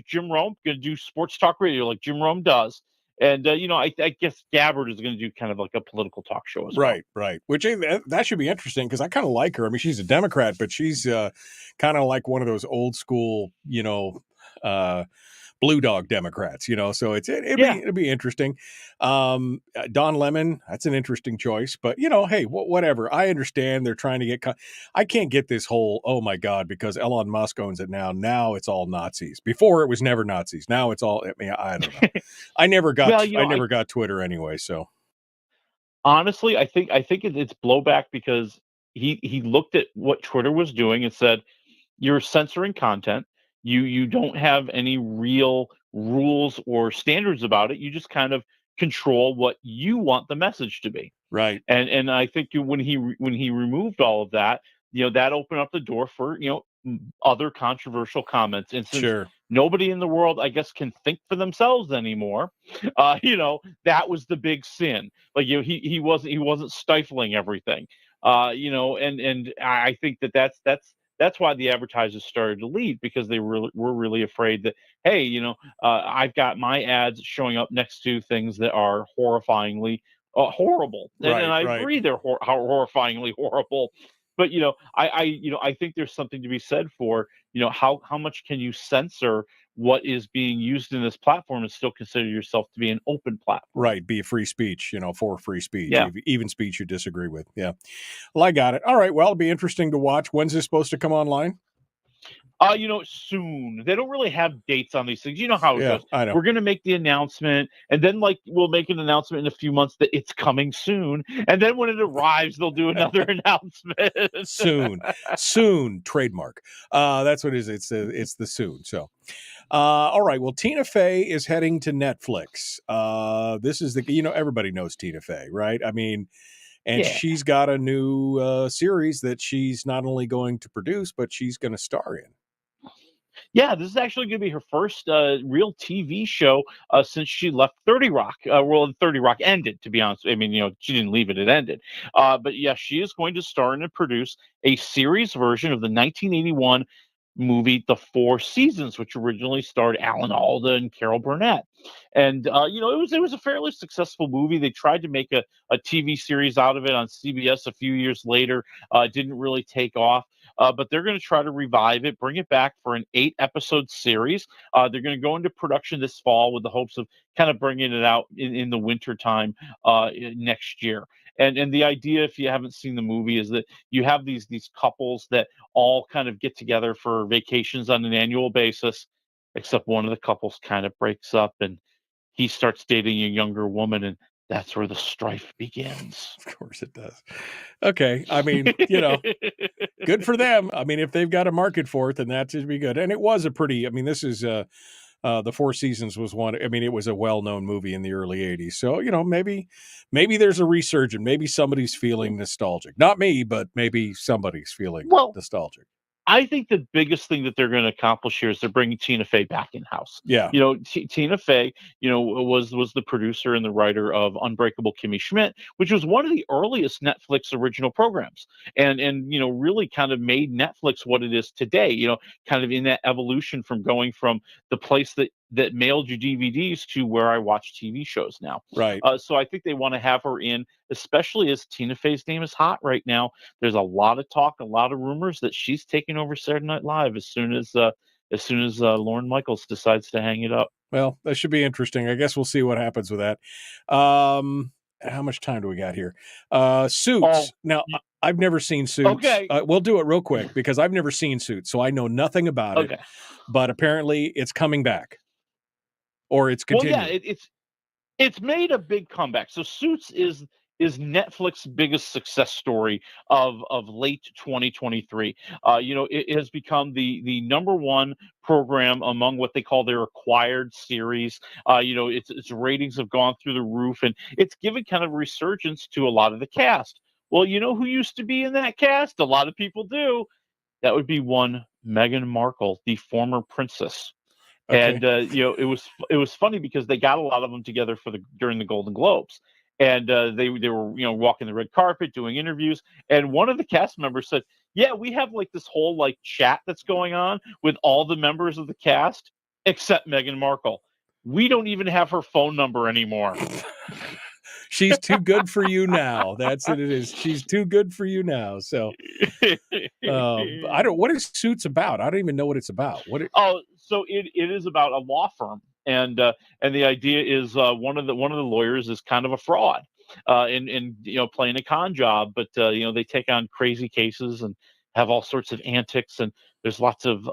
Jim Rome going to do sports talk radio like Jim Rome does. And, I guess Gabbard is going to do kind of like a political talk show as well. Right. Which that should be interesting because I kind of like her. I mean, she's a Democrat, but she's kind of like one of those old school, blue dog Democrats, so it'd be interesting. Don Lemon, that's an interesting choice, but hey, whatever. I understand they're trying to get, I can't get this whole, oh my God, because Elon Musk owns it now. Now it's all Nazis. Before it was never Nazis. Now it's all, I mean, I don't know. I never got, I never got Twitter anyway. So honestly, I think it's blowback because he looked at what Twitter was doing and said, you're censoring content. You don't have any real rules or standards about it. You just kind of control what you want the message to be. Right. And I think when he removed all of that, that opened up the door for, other controversial comments. And since nobody in the world, I guess, can think for themselves anymore, that was the big sin. Like, he wasn't stifling everything. And I think that's why the advertisers started to leave, because they were really afraid that, hey, I've got my ads showing up next to things that are horrifyingly horrible, and I agree they're horrifyingly horrible. But I think there's something to be said for how much can you censor what is being used in this platform and still consider yourself to be an open platform. Right, be free speech, for free speech, yeah. Even speech you disagree with. Yeah. Well, I got it. All right, well, it'll be interesting to watch. When's this supposed to come online? Soon. They don't really have dates on these things. You know how it goes. I know. We're going to make the announcement, and then we'll make an announcement in a few months that it's coming soon. And then when it arrives, they'll do another announcement. Soon, trademark. That's what it is. It's the soon. So, all right. Well, Tina Fey is heading to Netflix. This is everybody knows Tina Fey, right? I mean, and she's got a new series that she's not only going to produce, but she's going to star in. Yeah, this is actually going to be her first real TV show since she left 30 Rock. 30 Rock ended, to be honest. I mean, she didn't leave it, it ended. But yeah, she is going to star in and produce a series version of the 1981 movie The Four Seasons, which originally starred Alan Alda and Carol Burnett. And it was a fairly successful movie. They tried to make a TV series out of it on CBS a few years later. Didn't really take off. But they're going to try to revive it, bring it back for an 8-episode series. They're going to go into production this fall with the hopes of kind of bringing it out in the winter time next year. And the idea, if you haven't seen the movie, is that you have these couples that all kind of get together for vacations on an annual basis, except one of the couples kind of breaks up and he starts dating a younger woman, and that's where the strife begins. Of course it does. Okay. I mean, good for them. I mean, if they've got a market for it, then that should be good. And it was this is The Four Seasons was one. I mean, it was a well-known movie in the early 80s. So, maybe there's a resurgence. Maybe somebody's feeling nostalgic. Not me, but maybe somebody's feeling nostalgic. I think the biggest thing that they're going to accomplish here is they're bringing Tina Fey back in house. Yeah. Tina Fey, was the producer and the writer of Unbreakable Kimmy Schmidt, which was one of the earliest Netflix original programs, and really kind of made Netflix what it is today. Kind of in that evolution from going from the place that that mailed you DVDs to where I watch TV shows now. Right. So I think they want to have her in, especially as Tina Fey's name is hot right now. There's a lot of talk, a lot of rumors that she's taking over Saturday Night Live as soon as Lorne Michaels decides to hang it up. Well, that should be interesting. I guess we'll see what happens with that. How much time do we got here? Suits. Now, I've never seen Suits. Okay. We'll do it real quick because I've never seen Suits, so I know nothing about it. But apparently, it's coming back, or it's continuing. Well, yeah, it's made a big comeback. So Suits is Netflix's biggest success story of late 2023. It has become the number one program among what they call their acquired series. Its ratings have gone through the roof, and it's given kind of resurgence to a lot of the cast. Well, you know who used to be in that cast? A lot of people do. That would be one Meghan Markle, the former princess. Okay. And it was funny because they got a lot of them together during the Golden Globes, and they were walking the red carpet, doing interviews, and one of the cast members said, "Yeah, we have like this whole like chat that's going on with all the members of the cast except Meghan Markle. We don't even have her phone number anymore." She's too good for you now. That's what it is. She's too good for you now. So, what is Suits about? I don't even know what it's about. So it is about a law firm, and the idea is one of the lawyers is kind of a fraud, and playing a con job, but they take on crazy cases and have all sorts of antics, and there's lots of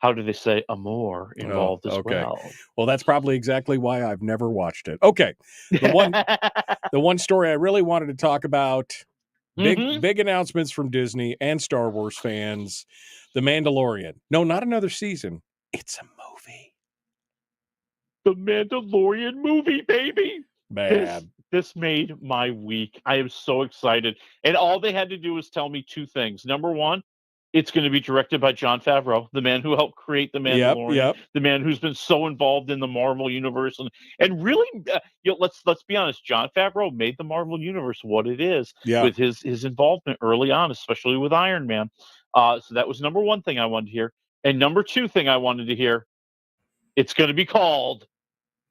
how do they say, amour involved as well. Well, that's probably exactly why I've never watched it. Okay. The one story I really wanted to talk about, big announcements from Disney and Star Wars fans, The Mandalorian. No, not another season. It's a movie. The Mandalorian movie, baby. Man. This made my week. I am so excited. And all they had to do was tell me two things. Number one, it's going to be directed by Jon Favreau, the man who helped create The Mandalorian, the man who's been so involved in the Marvel Universe. And really, let's be honest, Jon Favreau made the Marvel Universe what it is with his involvement early on, especially with Iron Man. So that was number one thing I wanted to hear. And number two thing I wanted to hear, it's going to be called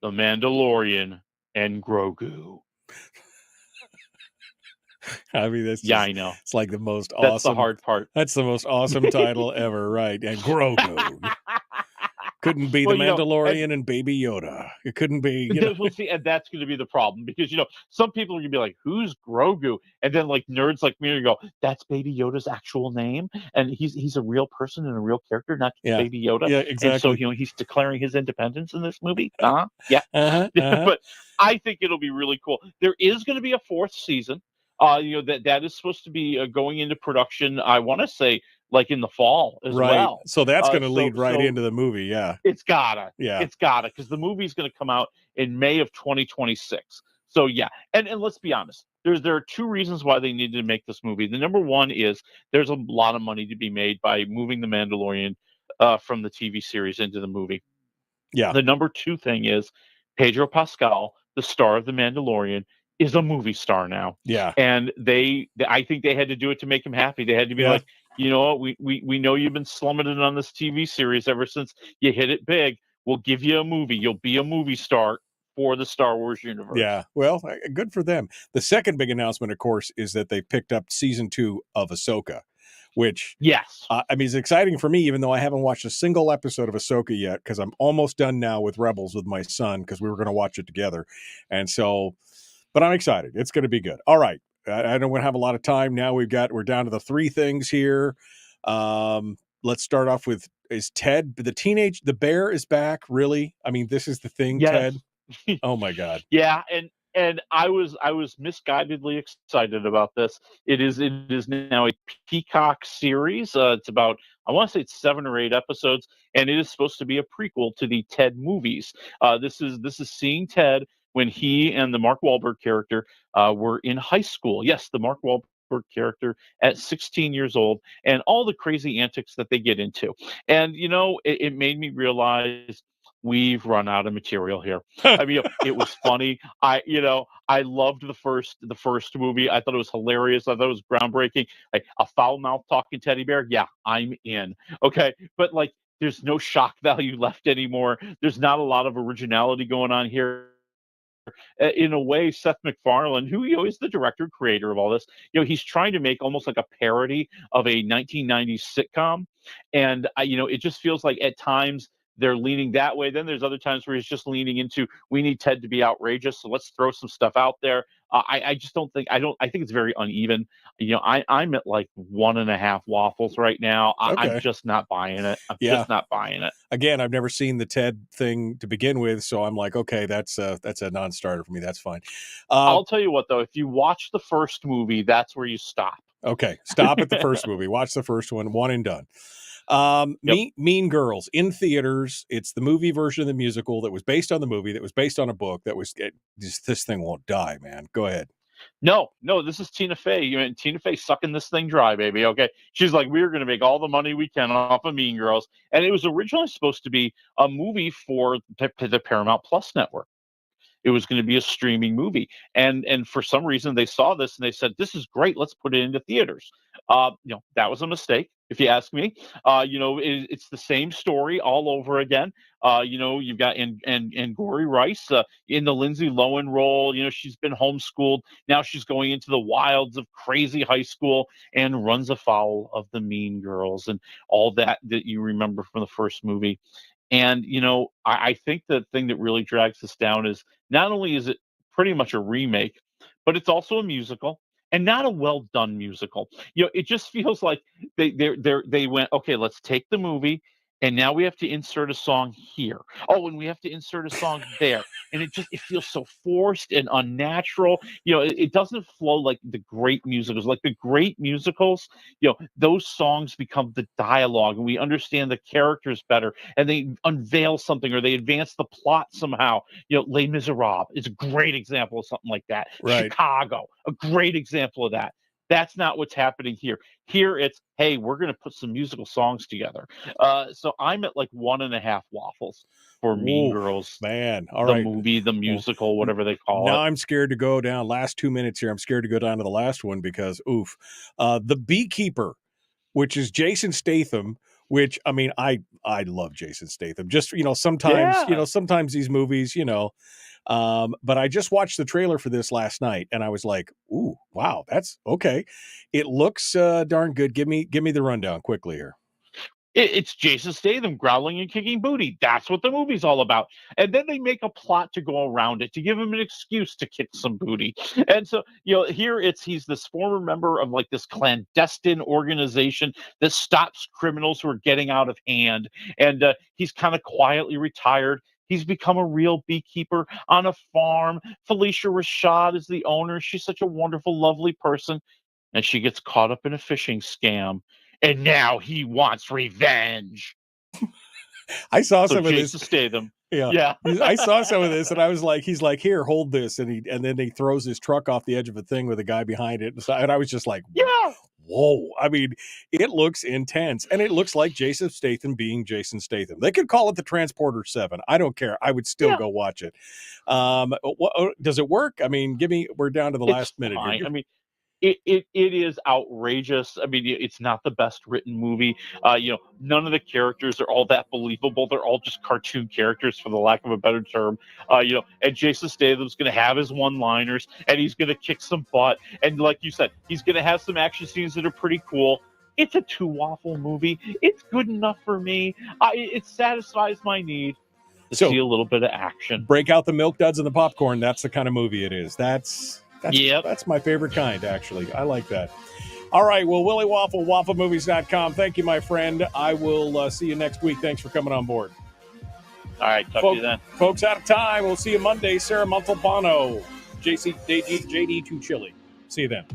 The Mandalorian and Grogu. I mean, that's I know. It's like the most awesome. That's the hard part. That's the most awesome title ever, right? And Grogu. Couldn't be The Mandalorian and Baby Yoda. It couldn't be. See, and that's going to be the problem because some people are going to be like, "Who's Grogu?" And then like nerds like me are going to go, "That's Baby Yoda's actual name, and he's a real person and a real character, not just Baby Yoda." Yeah, exactly. And so he's declaring his independence in this movie. But I think it'll be really cool. There is going to be a fourth season. That is supposed to be going into production. I want to say like in the fall as well. So that's going to lead right into the movie. Yeah, it's gotta. Yeah, it's gotta because the movie's going to come out in May of 2026. So yeah, and let's be honest. There are two reasons why they needed to make this movie. The number one is there's a lot of money to be made by moving The Mandalorian from the TV series into the movie. Yeah. The number two thing is Pedro Pascal, the star of The Mandalorian, is a movie star now. Yeah. And I think they had to do it to make him happy. They had to be like, you know what, we know you've been slumming it on this TV series ever since you hit it big. We'll give you a movie. You'll be a movie star for the Star Wars universe. Yeah. Well, good for them. The second big announcement, of course, is that they picked up season 2 of Ahsoka, which I mean, it's exciting for me, even though I haven't watched a single episode of Ahsoka yet, because I'm almost done now with Rebels with my son, because we were going to watch it together. And so, but I'm excited. It's going to be good. All right. I don't want to have a lot of time now. We're down to the three things here. Let's start off with, is Ted, the bear is back? Really? I mean, this is the thing, Ted? Oh my God. Yeah. And I was misguidedly excited about this. It is now a Peacock series. It's about, I want to say it's 7 or 8 episodes, and it is supposed to be a prequel to the Ted movies. This is seeing Ted when he and the Mark Wahlberg character were in high school. Yes, the Mark Wahlberg character at 16 years old, and all the crazy antics that they get into. And it made me realize we've run out of material here. I mean, it was funny. I loved the first movie. I thought it was hilarious. I thought it was groundbreaking. Like a foul-mouthed talking teddy bear. Yeah, I'm in. Okay, but like There's no shock value left anymore. There's not a lot of originality going on here. In a way, Seth MacFarlane, who is the director creator of all this, he's trying to make almost like a parody of a 1990s sitcom, and it just feels like at times they're leaning that way. Then there's other times where he's just leaning into, we need Ted to be outrageous, so let's throw some stuff out there. I just don't think I think it's very uneven. I'm at like 1.5 waffles right now. Okay. I'm just not buying it. I'm Yeah. just not buying it. Again, I've never seen the Ted thing to begin with, so I'm like, okay, that's a non-starter for me. That's fine. I'll tell you what, though, if you watch the first movie, that's where you stop. Okay, stop at the first movie. Watch the first one and done. Mean Girls in theaters. It's the movie version of the musical that was based on the movie, that was based on a book, this thing won't die, man. Go ahead. No, this is Tina Fey. Tina Fey sucking this thing dry, baby. Okay. She's like, we're going to make all the money we can off of Mean Girls. And it was originally supposed to be a movie for the Paramount Plus network. It was going to be a streaming movie. And for some reason they saw this and they said, this is great. Let's put it into theaters. That was a mistake, if you ask me. It's the same story all over again. You've got Angourie Rice in the Lindsay Lohan role. She's been homeschooled. Now she's going into the wilds of crazy high school and runs afoul of the Mean Girls and all that you remember from the first movie. And, I think the thing that really drags this down is not only is it pretty much a remake, but it's also a musical, and not a well done musical. It just feels like they went, okay, let's take the movie, and now we have to insert a song here. Oh, and we have to insert a song there. And it feels so forced and unnatural. It doesn't flow like the great musicals. Like the great musicals, those songs become the dialogue, and we understand the characters better, and they unveil something, or they advance the plot somehow. Les Miserables is a great example of something like that. Right. Chicago, a great example of that. That's not what's happening here. Here it's, hey, we're going to put some musical songs together. So I'm at like 1.5 waffles for Mean Girls. Man, all the right. movie, the musical, whatever they call it. Now I'm scared to go down. Last 2 minutes here, I'm scared to go down to the last one because, The Beekeeper, which is Jason Statham. Which, I mean, I love Jason Statham. Just sometimes, sometimes these movies, but I just watched the trailer for this last night, and I was like, "Ooh, wow, that's okay." It looks darn good. Give me the rundown quickly here. It's Jason Statham growling and kicking booty. That's what the movie's all about. And then they make a plot to go around it, to give him an excuse to kick some booty. And so, here he's this former member of like this clandestine organization that stops criminals who are getting out of hand. And he's kind of quietly retired. He's become a real beekeeper on a farm. Felicia Rashad is the owner. She's such a wonderful, lovely person. And she gets caught up in a phishing scam. And now he wants revenge. I saw some of this. Jason Statham. Yeah. I saw some of this, and I was like, he's like, here, hold this, and then he throws his truck off the edge of a thing with a guy behind it, and I was just like, yeah, whoa. I mean, it looks intense, and it looks like Jason Statham being Jason Statham. They could call it the Transporter 7. I don't care. I would still go watch it. Does it work? I mean, we're down to the last minute here. I mean, it is outrageous. I mean, it's not the best written movie. None of the characters are all that believable. They're all just cartoon characters, for the lack of a better term. And Jason Statham's going to have his one-liners, and he's going to kick some butt. And like you said, he's going to have some action scenes that are pretty cool. It's a 2-waffle movie. It's good enough for me. It satisfies my need to see a little bit of action. Break out the Milk Duds and the popcorn. That's the kind of movie it is. That's my favorite kind, actually. I like that. All right, well, Willie Waffle, wafflemovies.com. Thank you, my friend. I will see you next week. Thanks for coming on board. All right, talk to you then. Folks, out of time. We'll see you Monday. Sarah Montalbano, JD Too Chilly. See you then.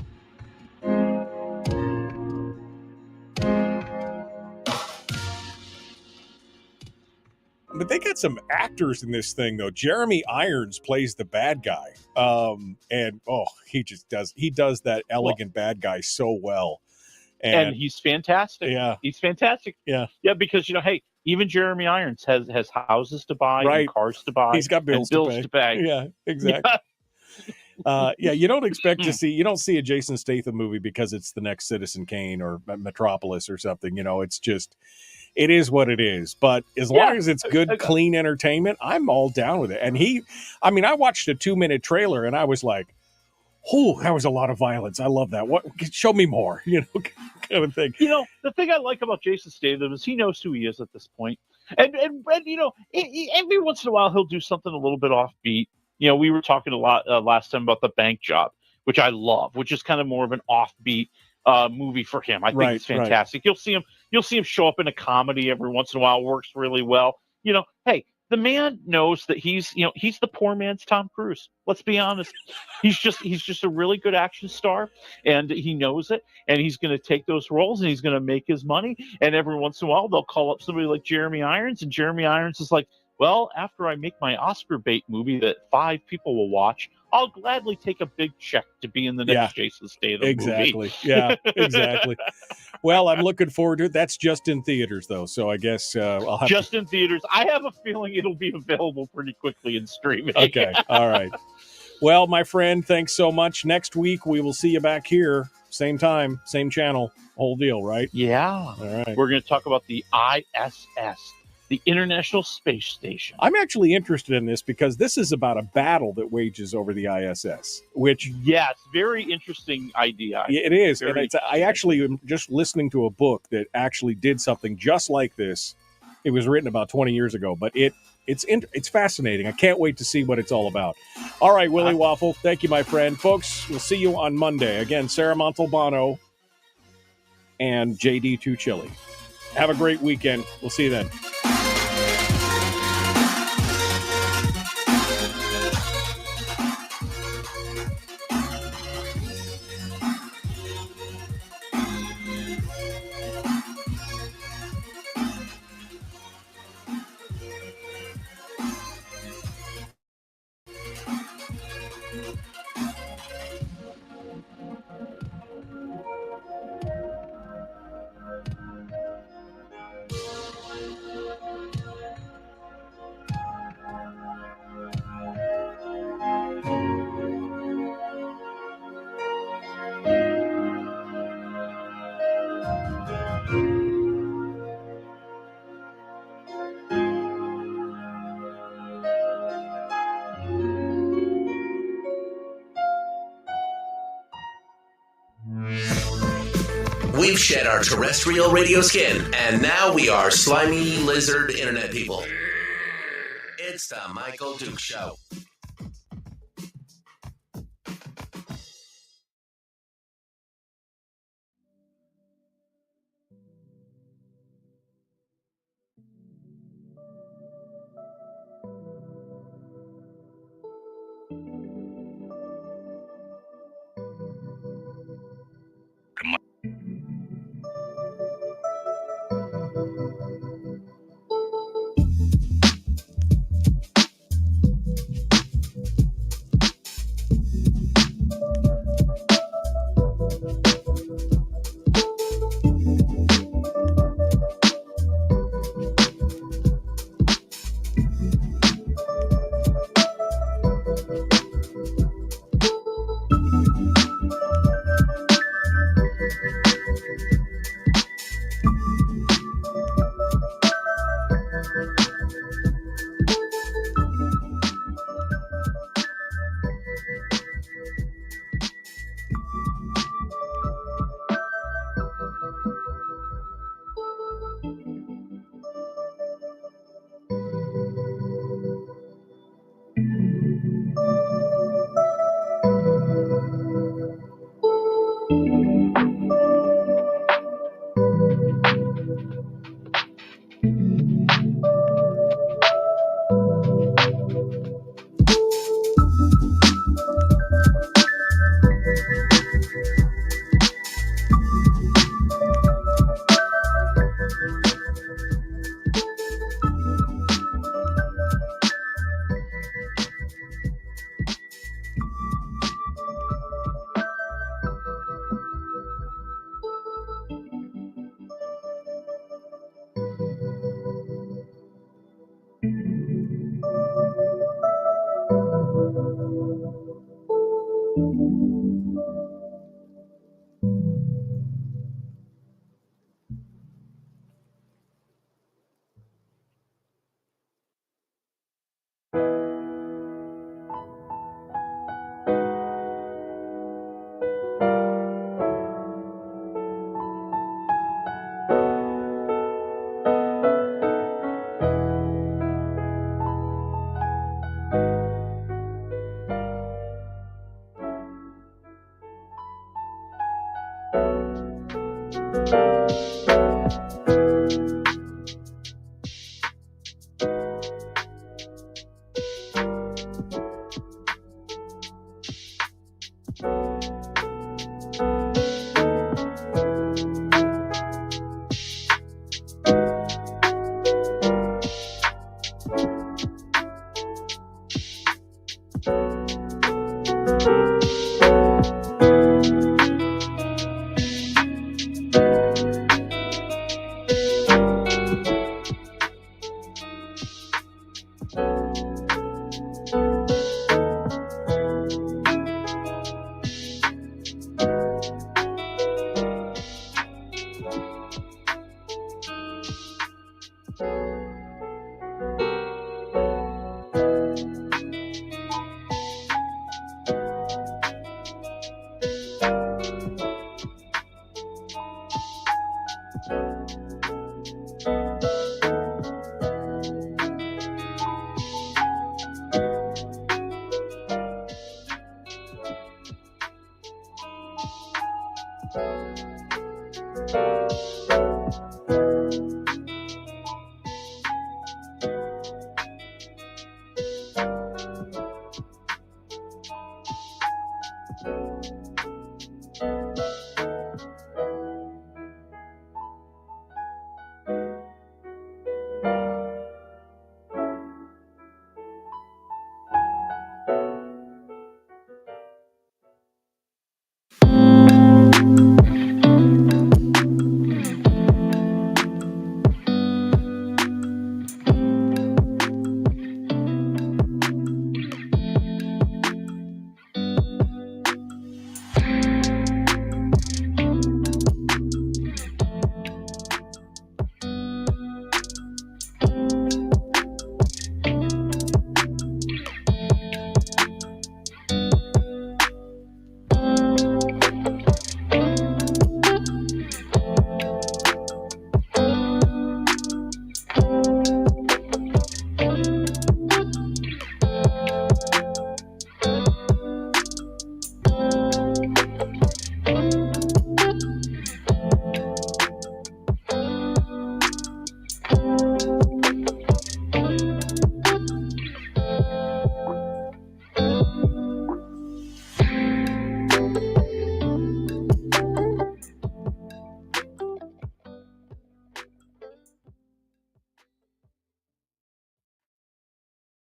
But they got some actors in this thing, though. Jeremy Irons plays the bad guy. He does that elegant bad guy so well. And he's fantastic. Yeah. He's fantastic. Yeah. Yeah, because, hey, even Jeremy Irons has houses to buy, and cars to buy. He's got bills to pay. Yeah, exactly. You don't expect to see, you don't see a Jason Statham movie because it's the next Citizen Kane or Metropolis or something. It's just, it is what it is. But as long as it's good, clean entertainment, I'm all down with it. And I watched a 2-minute trailer and I was like, oh, that was a lot of violence. I love that. What? Show me more, kind of thing. The thing I like about Jason Statham is he knows who he is at this point. And every once in a while he'll do something a little bit offbeat. We were talking a lot last time about The Bank Job, which I love, which is kind of more of an offbeat movie for him. I think it's fantastic. Right. You'll see him show up in a comedy every once in a while. Works really well. Hey, the man knows that he's the poor man's Tom Cruise. Let's be honest. He's just a really good action star, and he knows it. And he's going to take those roles, and he's going to make his money. And every once in a while, they'll call up somebody like Jeremy Irons, and Jeremy Irons is like, well, after I make my Oscar bait movie that 5 people will watch, I'll gladly take a big check to be in the next Jason Statham movie. Yeah, exactly. Well, I'm looking forward to it. That's just in theaters, though, so I guess I'll have just in theaters. I have a feeling it'll be available pretty quickly in streaming. Okay, all right. Well, my friend, thanks so much. Next week, we will see you back here. Same time, same channel, whole deal, right? Yeah. All right. We're going to talk about the ISS. The International Space Station. I'm actually interested in this because this is about a battle that wages over the ISS, which... Yes, very interesting idea. It is. And I actually am just listening to a book that actually did something just like this. It was written about 20 years ago, but it's fascinating. I can't wait to see what it's all about. All right, Willie Waffle, thank you, my friend. Folks, we'll see you on Monday. Again, Sarah Montalbano and JD2 Chili. Have a great weekend. We'll see you then. We've shed our terrestrial radio skin, and now we are slimy lizard internet people. It's the Michael Duke Show.